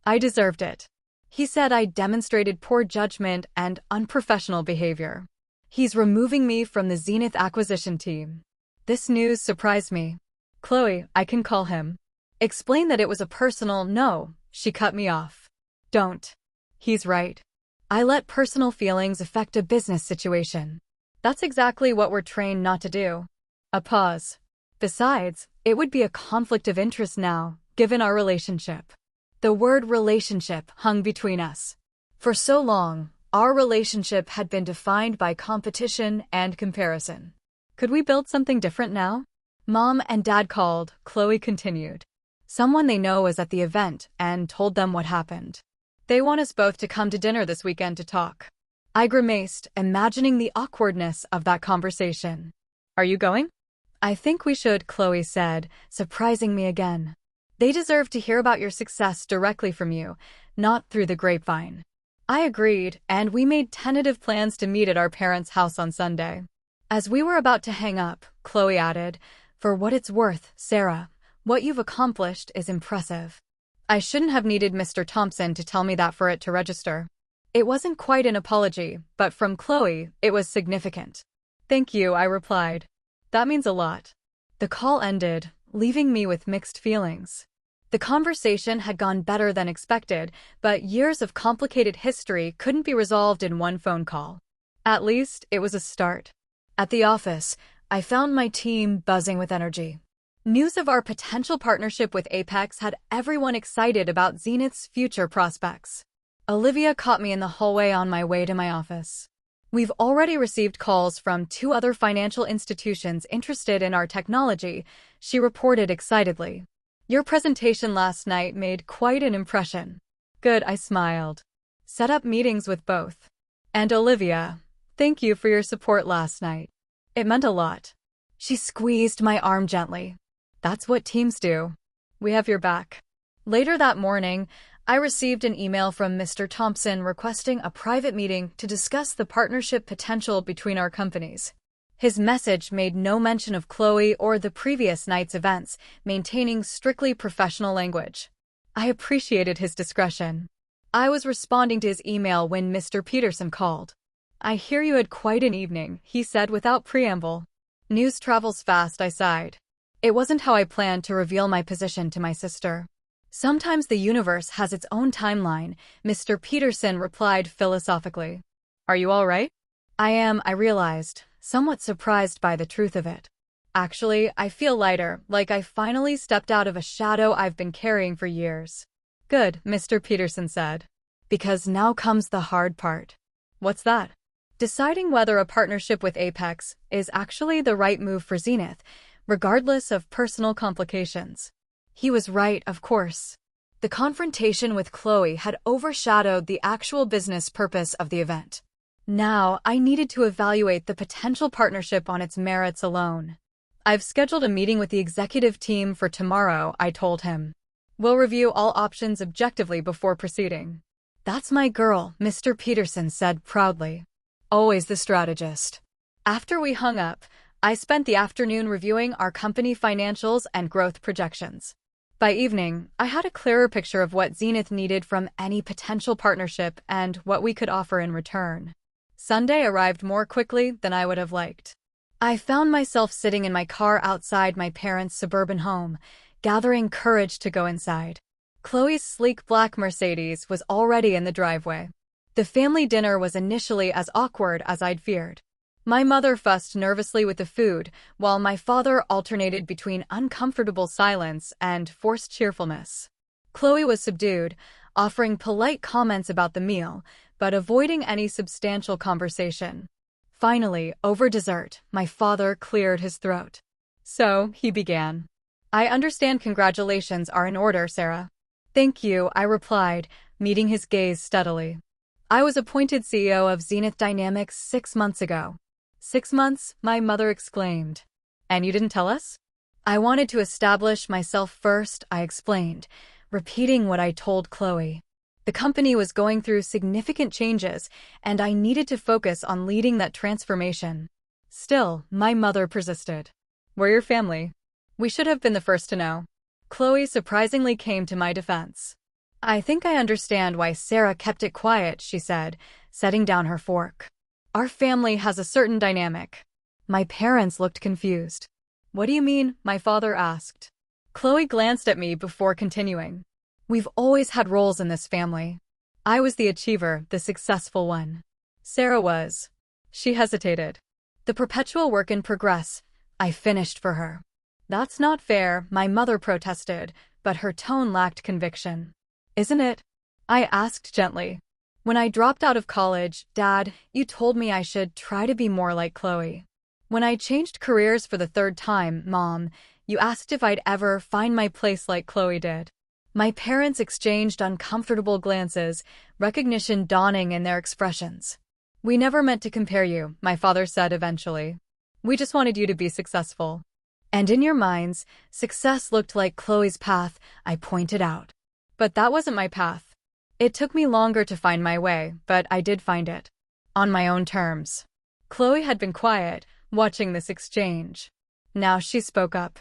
S1: "I deserved it." He said I demonstrated poor judgment and unprofessional behavior. "He's removing me from the Zenith acquisition team." This news surprised me. "Chloe, I can call him." "Explain that it was a personal no," she cut me off. "Don't." "He's right. I let personal feelings affect a business situation." "That's exactly what we're trained not to do." A pause. "Besides, it would be a conflict of interest now, given our relationship." The word relationship hung between us. For so long, our relationship had been defined by competition and comparison. Could we build something different now? "Mom and Dad called," Chloe continued. "Someone they know was at the event and told them what happened. They want us both to come to dinner this weekend to talk." I grimaced, imagining the awkwardness of that conversation. "Are you going?" "I think we should," Chloe said, surprising me again. "They deserve to hear about your success directly from you, not through the grapevine." I agreed, and we made tentative plans to meet at our parents' house on Sunday. As we were about to hang up, Chloe added, "For what it's worth, Sarah, what you've accomplished is impressive." I shouldn't have needed Mr. Thompson to tell me that for it to register. It wasn't quite an apology, but from Chloe, it was significant. "Thank you," I replied. "That means a lot." The call ended, leaving me with mixed feelings. The conversation had gone better than expected, but years of complicated history couldn't be resolved in one phone call. At least, it was a start. At the office, I found my team buzzing with energy. News of our potential partnership with Apex had everyone excited about Zenith's future prospects. Olivia caught me in the hallway on my way to my office. "We've already received calls from 2 other financial institutions interested in our technology," she reported excitedly. "Your presentation last night made quite an impression." "Good," I smiled. "Set up meetings with both." "And Olivia, thank you for your support last night. It meant a lot." She squeezed my arm gently. "That's what teams do. We have your back." Later that morning, I received an email from Mr. Thompson requesting a private meeting to discuss the partnership potential between our companies. His message made no mention of Chloe or the previous night's events, maintaining strictly professional language. I appreciated his discretion. I was responding to his email when Mr. Peterson called. "I hear you had quite an evening," he said without preamble. "News travels fast," I sighed. It wasn't how I planned to reveal my position to my sister. "Sometimes the universe has its own timeline," Mr. Peterson replied philosophically. "Are you all right?" "I am," I realized, somewhat surprised by the truth of it. "Actually, I feel lighter, like I finally stepped out of a shadow I've been carrying for years." "Good," Mr. Peterson said. "Because now comes the hard part." "What's that?" "Deciding whether a partnership with Apex is actually the right move for Zenith, regardless of personal complications." He was right, of course. The confrontation with Chloe had overshadowed the actual business purpose of the event. Now, I needed to evaluate the potential partnership on its merits alone. "I've scheduled a meeting with the executive team for tomorrow," I told him. We'll review all options objectively before proceeding. That's my girl, Mr. Peterson said proudly. Always the strategist. After we hung up, I spent the afternoon reviewing our company financials and growth projections. By evening, I had a clearer picture of what Zenith needed from any potential partnership and what we could offer in return. Sunday arrived more quickly than I would have liked. I found myself sitting in my car outside my parents' suburban home, gathering courage to go inside. Chloe's sleek black Mercedes was already in the driveway. The family dinner was initially as awkward as I'd feared. My mother fussed nervously with the food, while my father alternated between uncomfortable silence and forced cheerfulness. Chloe was subdued, offering polite comments about the meal, but avoiding any substantial conversation. Finally, over dessert, my father cleared his throat. So, he began. I understand congratulations are in order, Sarah. Thank you, I replied, meeting his gaze steadily. I was appointed CEO of Zenith Dynamics 6 months ago. 6 months, my mother exclaimed. And you didn't tell us? I wanted to establish myself first, I explained, repeating what I told Chloe. The company was going through significant changes, and I needed to focus on leading that transformation. Still, my mother persisted. We're your family. We should have been the first to know. Chloe surprisingly came to my defense. I think I understand why Sarah kept it quiet, she said, setting down her fork. Our family has a certain dynamic. My parents looked confused. What do you mean? My father asked. Chloe glanced at me before continuing. We've always had roles in this family. I was the achiever, the successful one. Sarah was. She hesitated. The perpetual work in progress. I finished for her. That's not fair, my mother protested, but her tone lacked conviction. Isn't it? I asked gently. When I dropped out of college, Dad, you told me I should try to be more like Chloe. When I changed careers for the 3rd time, Mom, you asked if I'd ever find my place like Chloe did. My parents exchanged uncomfortable glances, recognition dawning in their expressions. We never meant to compare you, my father said eventually. We just wanted you to be successful. And in your minds, success looked like Chloe's path, I pointed out. But that wasn't my path. It took me longer to find my way, but I did find it. On my own terms. Chloe had been quiet, watching this exchange. Now she spoke up.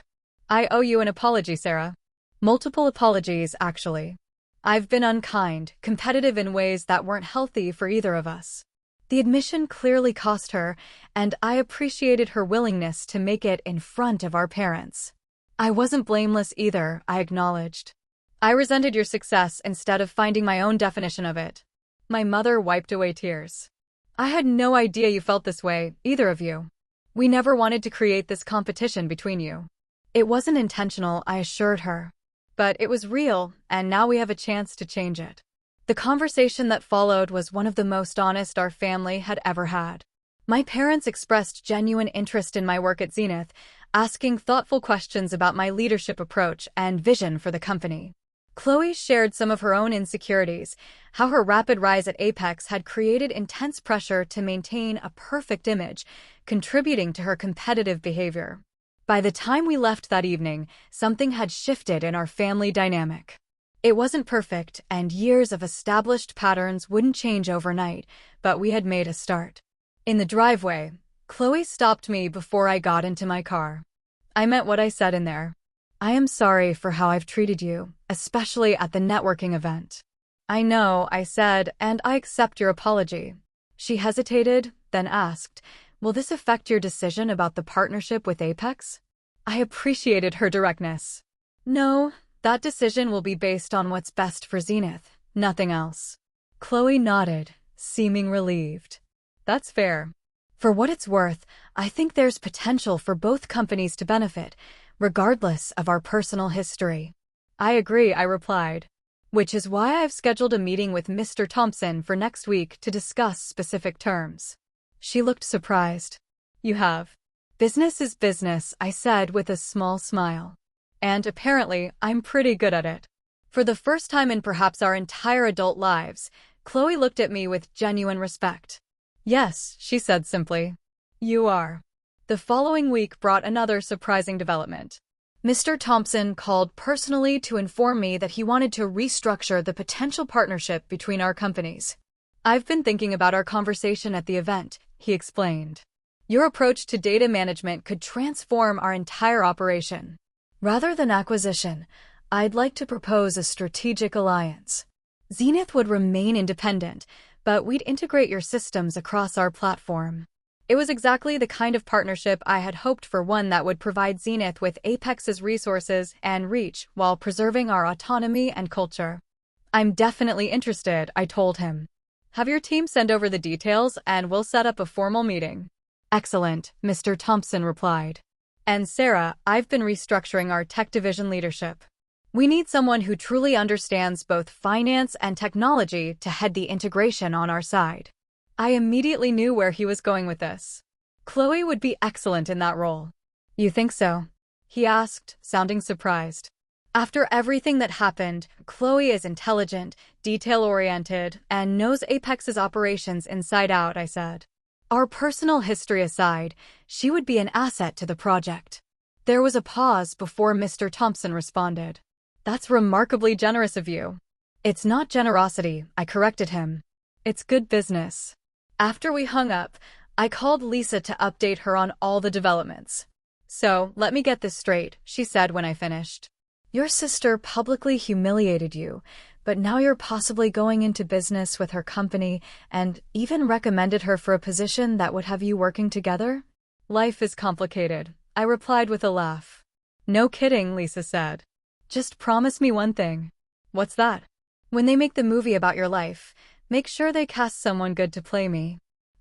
S1: I owe you an apology, Sarah. Multiple apologies, actually. I've been unkind, competitive in ways that weren't healthy for either of us. The admission clearly cost her, and I appreciated her willingness to make it in front of our parents. I wasn't blameless either, I acknowledged. I resented your success instead of finding my own definition of it. My mother wiped away tears. I had no idea you felt this way, either of you. We never wanted to create this competition between you. It wasn't intentional, I assured her. But it was real, and now we have a chance to change it. The conversation that followed was one of the most honest our family had ever had. My parents expressed genuine interest in my work at Zenith, asking thoughtful questions about my leadership approach and vision for the company. Chloe shared some of her own insecurities, how her rapid rise at Apex had created intense pressure to maintain a perfect image, contributing to her competitive behavior. By the time we left that evening, something had shifted in our family dynamic. It wasn't perfect, and years of established patterns wouldn't change overnight, but we had made a start. In the driveway, Chloe stopped me before I got into my car. I meant what I said in there. I am sorry for how I've treated you, especially at the networking event. I know, I said, and I accept your apology. She hesitated, then asked, will this affect your decision about the partnership with Apex? I appreciated her directness. No, that decision will be based on what's best for Zenith, nothing else. Chloe nodded, seeming relieved. That's fair. For what it's worth, I think there's potential for both companies to benefit, regardless of our personal history. I agree, I replied. Which is why I've scheduled a meeting with Mr. Thompson for next week to discuss specific terms. She looked surprised. You have? Business is business, I said with a small smile. And apparently, I'm pretty good at it. For the first time in perhaps our entire adult lives, Chloe looked at me with genuine respect. Yes, she said simply. You are. The following week brought another surprising development. Mr. Thompson called personally to inform me that he wanted to restructure the potential partnership between our companies. I've been thinking about our conversation at the event, he explained. Your approach to data management could transform our entire operation. Rather than acquisition, I'd like to propose a strategic alliance. Zenith would remain independent, but we'd integrate your systems across our platform. It was exactly the kind of partnership I had hoped for, one that would provide Zenith with Apex's resources and reach while preserving our autonomy and culture. I'm definitely interested, I told him. Have your team send over the details and we'll set up a formal meeting. Excellent, Mr. Thompson replied. And Sarah, I've been restructuring our tech division leadership. We need someone who truly understands both finance and technology to head the integration on our side. I immediately knew where he was going with this. Chloe would be excellent in that role. You think so? He asked, sounding surprised. After everything that happened, Chloe is intelligent, detail-oriented, and knows Apex's operations inside out, I said. Our personal history aside, she would be an asset to the project. There was a pause before Mr. Thompson responded. That's remarkably generous of you. It's not generosity, I corrected him. It's good business. After we hung up, I called Lisa to update her on all the developments. So, let me get this straight, she said when I finished. Your sister publicly humiliated you, but now you're possibly going into business with her company and even recommended her for a position that would have you working together? Life is complicated, I replied with a laugh. No kidding, Lisa said. Just promise me one thing. What's that? When they make the movie about your life, make sure they cast someone good to play me.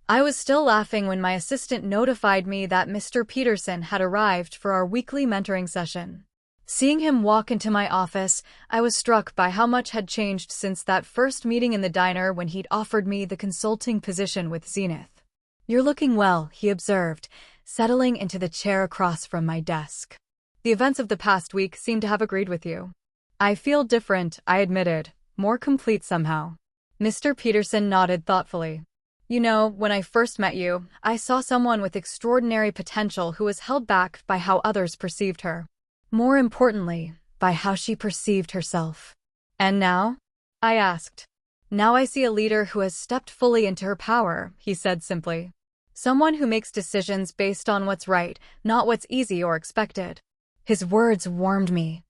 S1: I was still laughing when my assistant notified me that Mr. Peterson had arrived for our weekly mentoring session. Seeing him walk into my office, I was struck by how much had changed since that first meeting in the diner when he'd offered me the consulting position with Zenith. You're looking well, he observed, settling into the chair across from my desk. The events of the past week seem to have agreed with you. I feel different, I admitted, more complete somehow. Mr. Peterson nodded thoughtfully. You know, when I first met you, I saw someone with extraordinary potential who was held back by how others perceived her. More importantly, by how she perceived herself. And now? I asked. Now I see a leader who has stepped fully into her power, he said simply. Someone who makes decisions based on what's right, not what's easy or expected. His words warmed me.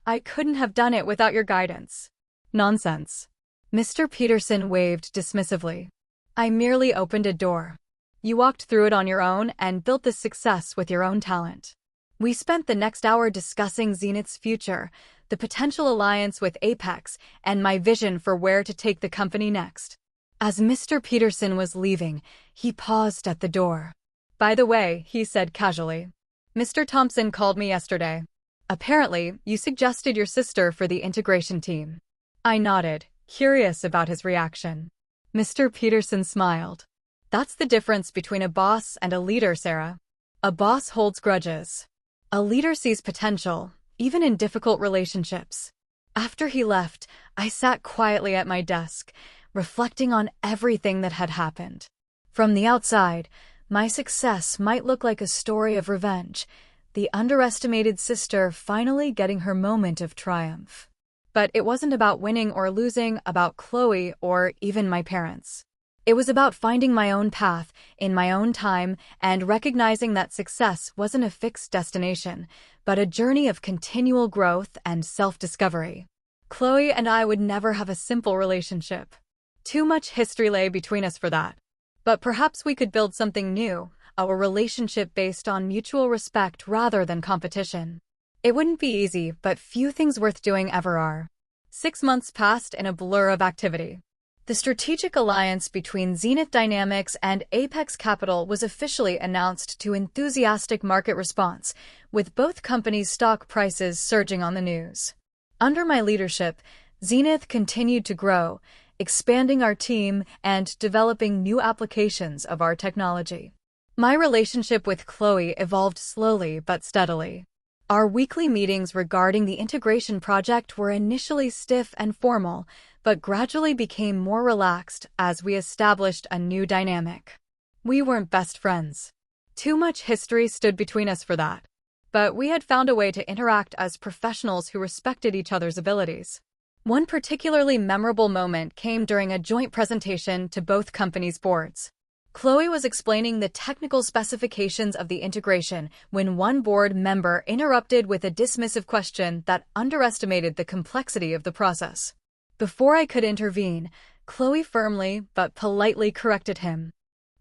S1: I couldn't have done it without your guidance. Nonsense. Mr. Peterson waved dismissively. I merely opened a door. You walked through it on your own and built this success with your own talent. We spent the next hour discussing Zenith's future, the potential alliance with Apex, and my vision for where to take the company next. As Mr. Peterson was leaving, he paused at the door. By the way, he said casually, Mr. Thompson called me yesterday. Apparently, you suggested your sister for the integration team. I nodded, curious about his reaction. Mr. Peterson smiled. That's the difference between a boss and a leader, Sarah. A boss holds grudges. A leader sees potential, even in difficult relationships. After he left, I sat quietly at my desk, reflecting on everything that had happened. From the outside, my success might look like a story of revenge, the underestimated sister finally getting her moment of triumph. But it wasn't about winning or losing, about Chloe or even my parents. It was about finding my own path, in my own time, and recognizing that success wasn't a fixed destination, but a journey of continual growth and self-discovery. Chloe and I would never have a simple relationship. Too much history lay between us for that. But perhaps we could build something new, a relationship based on mutual respect rather than competition. It wouldn't be easy, but few things worth doing ever are. 6 months passed in a blur of activity. The strategic alliance between Zenith Dynamics and Apex Capital was officially announced to enthusiastic market response, with both companies' stock prices surging on the news. Under my leadership, Zenith continued to grow, expanding our team and developing new applications of our technology. My relationship with Chloe evolved slowly but steadily. Our weekly meetings regarding the integration project were initially stiff and formal, but gradually became more relaxed as we established a new dynamic. We weren't best friends. Too much history stood between us for that. but we had found a way to interact as professionals who respected each other's abilities. One particularly memorable moment came during a joint presentation to both companies' boards. Chloe was explaining the technical specifications of the integration when one board member interrupted with a dismissive question that underestimated the complexity of the process. Before I could intervene, Chloe firmly but politely corrected him.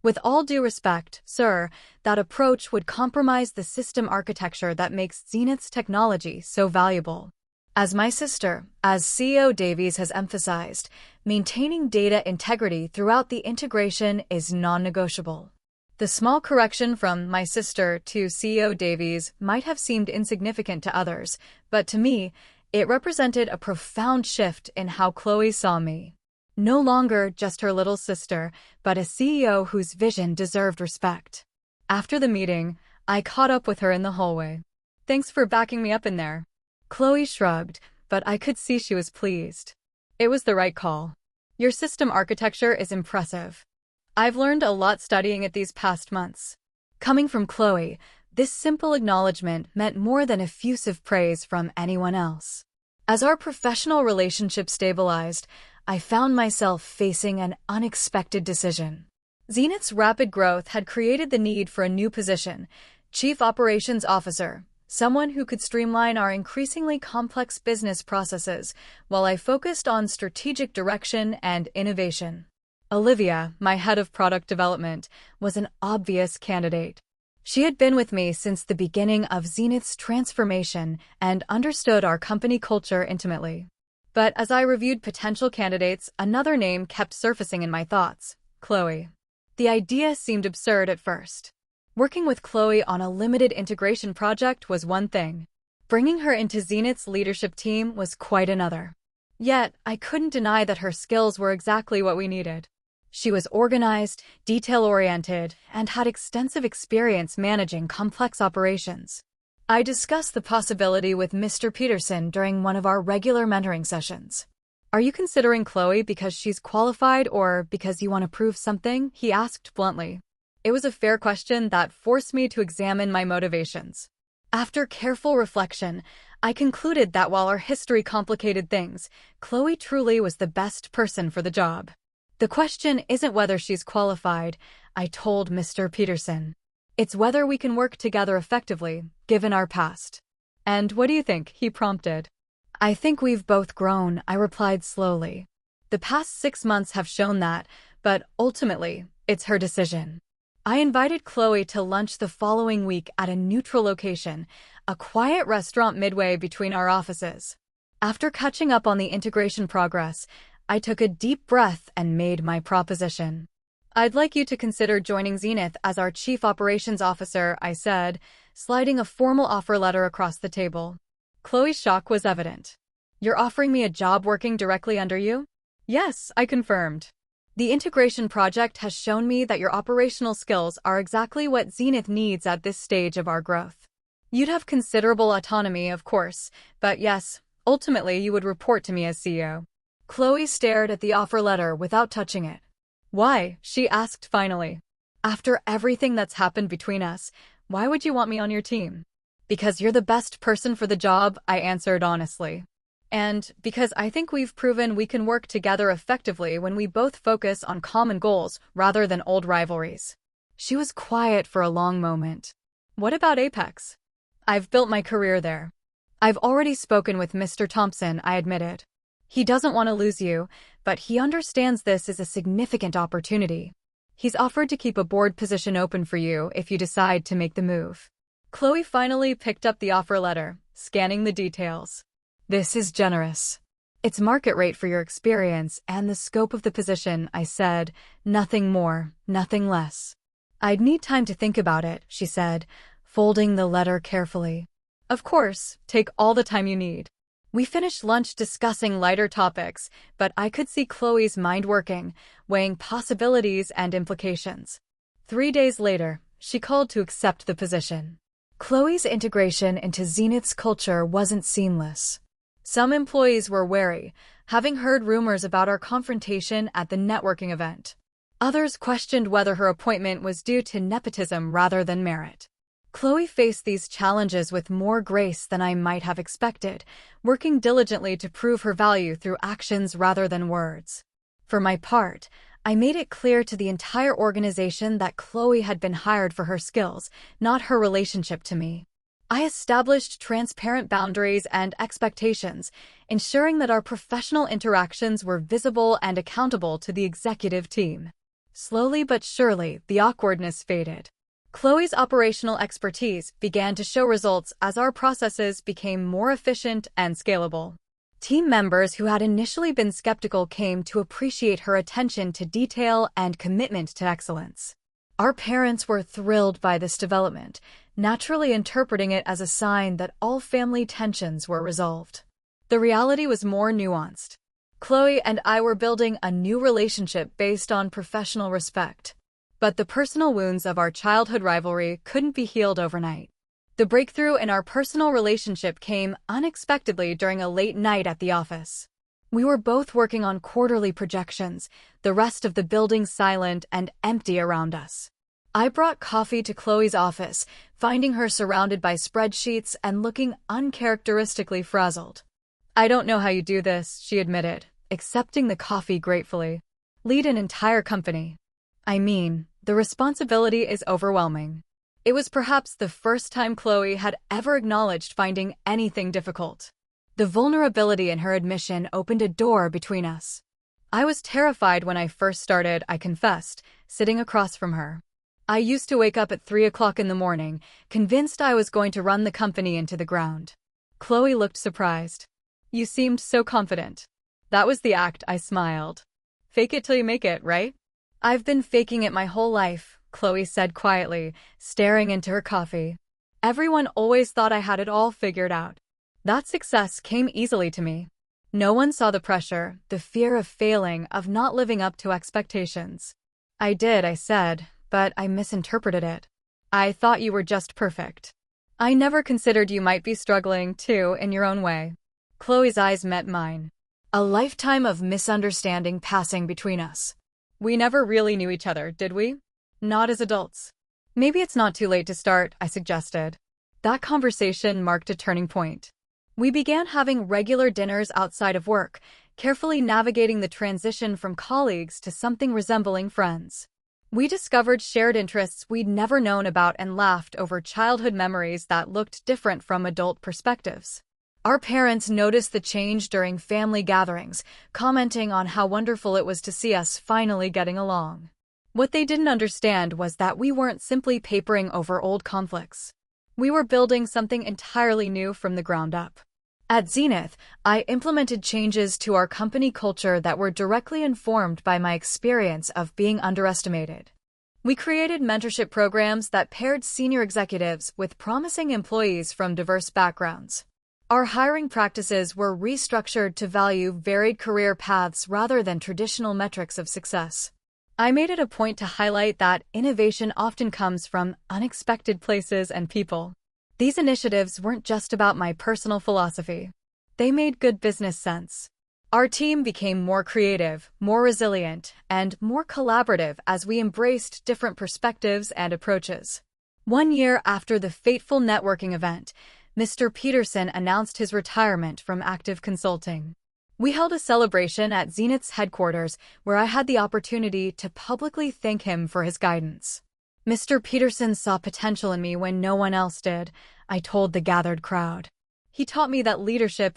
S1: With all due respect, sir, that approach would compromise the system architecture that makes Zenith's technology so valuable. As my sister, as CEO Davies has emphasized, maintaining data integrity throughout the integration is non-negotiable. The small correction from my sister to CEO Davies might have seemed insignificant to others, but to me, it represented a profound shift in how Chloe saw me. No longer just her little sister, but a CEO whose vision deserved respect. After the meeting, I caught up with her in the hallway. "Thanks for backing me up in there." Chloe shrugged, but I could see she was pleased. "It was the right call. Your system architecture is impressive. I've learned a lot studying it these past months." Coming from Chloe, this simple acknowledgement meant more than effusive praise from anyone else. As our professional relationship stabilized, I found myself facing an unexpected decision. Zenith's rapid growth had created the need for a new position, Chief Operations Officer, someone who could streamline our increasingly complex business processes while I focused on strategic direction and innovation. Olivia, my head of product development, was an obvious candidate. She had been with me since the beginning of Zenith's transformation and understood our company culture intimately. But as I reviewed potential candidates, another name kept surfacing in my thoughts: Chloe. The idea seemed absurd at first. Working with Chloe on a limited integration project was one thing. Bringing her into Zenith's leadership team was quite another. Yet, I couldn't deny that her skills were exactly what we needed. She was organized, detail-oriented, and had extensive experience managing complex operations. I discussed the possibility with Mr. Peterson during one of our regular mentoring sessions. "Are you considering Chloe because she's qualified or because you want to prove something?" he asked bluntly. It was a fair question that forced me to examine my motivations. After careful reflection, I concluded that while our history complicated things, Chloe truly was the best person for the job. "The question isn't whether she's qualified," I told Mr. Peterson. "It's whether we can work together effectively, given our past." "And what do you think?" he prompted. "I think we've both grown," I replied slowly. "The past 6 months have shown that, but ultimately, it's her decision." I invited Chloe to lunch the following week at a neutral location, a quiet restaurant midway between our offices. After catching up on the integration progress, I took a deep breath and made my proposition. "I'd like you to consider joining Zenith as our Chief Operations Officer," I said, sliding a formal offer letter across the table. Chloe's shock was evident. "You're offering me a job working directly under you?" "Yes," I confirmed. "The integration project has shown me that your operational skills are exactly what Zenith needs at this stage of our growth. You'd have considerable autonomy, of course, but yes, ultimately you would report to me as CEO." Chloe stared at the offer letter without touching it. "Why?" she asked finally. "After everything that's happened between us, why would you want me on your team?" "Because you're the best person for the job," I answered honestly. "And because I think we've proven we can work together effectively when we both focus on common goals rather than old rivalries." She was quiet for a long moment. "What about Apex?" "I've built my career there." "I've already spoken with Mr. Thompson," I admitted. "He doesn't want to lose you, but he understands this is a significant opportunity. He's offered to keep a board position open for you if you decide to make the move." Chloe finally picked up the offer letter, scanning the details. "This is generous. It's market rate for your experience and the scope of the position," I said, "nothing more, nothing less." "I'd need time to think about it," she said, folding the letter carefully. "Of course, take all the time you need." We finished lunch discussing lighter topics, but I could see Chloe's mind working, weighing possibilities and implications. 3 days later, she called to accept the position. Chloe's integration into Zenith's culture wasn't seamless. Some employees were wary, having heard rumors about our confrontation at the networking event. Others questioned whether her appointment was due to nepotism rather than merit. Chloe faced these challenges with more grace than I might have expected, working diligently to prove her value through actions rather than words. For my part, I made it clear to the entire organization that Chloe had been hired for her skills, not her relationship to me. I established transparent boundaries and expectations, ensuring that our professional interactions were visible and accountable to the executive team. Slowly but surely, the awkwardness faded. Chloe's operational expertise began to show results as our processes became more efficient and scalable. Team members who had initially been skeptical came to appreciate her attention to detail and commitment to excellence. Our parents were thrilled by this development, naturally interpreting it as a sign that all family tensions were resolved. The reality was more nuanced. Chloe and I were building a new relationship based on professional respect. But the personal wounds of our childhood rivalry couldn't be healed overnight. The breakthrough in our personal relationship came unexpectedly during a late night at the office. We were both working on quarterly projections, the rest of the building silent and empty around us. I brought coffee to Chloe's office, finding her surrounded by spreadsheets and looking uncharacteristically frazzled. "I don't know how you do this," she admitted, accepting the coffee gratefully. "Lead an entire company. I mean, the responsibility is overwhelming." It was perhaps the first time Chloe had ever acknowledged finding anything difficult. The vulnerability in her admission opened a door between us. I was terrified when I first started, I confessed, sitting across from her. I used to wake up at 3 o'clock in the morning, convinced I was going to run the company into the ground. Chloe looked surprised. "You seemed so confident." "That was the act," I smiled. "Fake it till you make it, right?" "I've been faking it my whole life," Chloe said quietly, staring into her coffee. "Everyone always thought I had it all figured out." That success came easily to me. No one saw the pressure, the fear of failing, of not living up to expectations. "I did," I said, "but I misinterpreted it. I thought you were just perfect. I never considered you might be struggling, too, in your own way." Chloe's eyes met mine. A lifetime of misunderstanding passing between us. We never really knew each other, did we? Not as adults. "Maybe it's not too late to start," I suggested. That conversation marked a turning point. We began having regular dinners outside of work, carefully navigating the transition from colleagues to something resembling friends. We discovered shared interests we'd never known about and laughed over childhood memories that looked different from adult perspectives. Our parents noticed the change during family gatherings, commenting on how wonderful it was to see us finally getting along. What they didn't understand was that we weren't simply papering over old conflicts. We were building something entirely new from the ground up. At Zenith, I implemented changes to our company culture that were directly informed by my experience of being underestimated. We created mentorship programs that paired senior executives with promising employees from diverse backgrounds. Our hiring practices were restructured to value varied career paths rather than traditional metrics of success. I made it a point to highlight that innovation often comes from unexpected places and people. These initiatives weren't just about my personal philosophy. They made good business sense. Our team became more creative, more resilient, and more collaborative as we embraced different perspectives and approaches. One year after the fateful networking event, Mr. Peterson announced his retirement from active consulting. We held a celebration at Zenith's headquarters where I had the opportunity to publicly thank him for his guidance. "Mr. Peterson saw potential in me when no one else did," I told the gathered crowd. "He taught me that leadership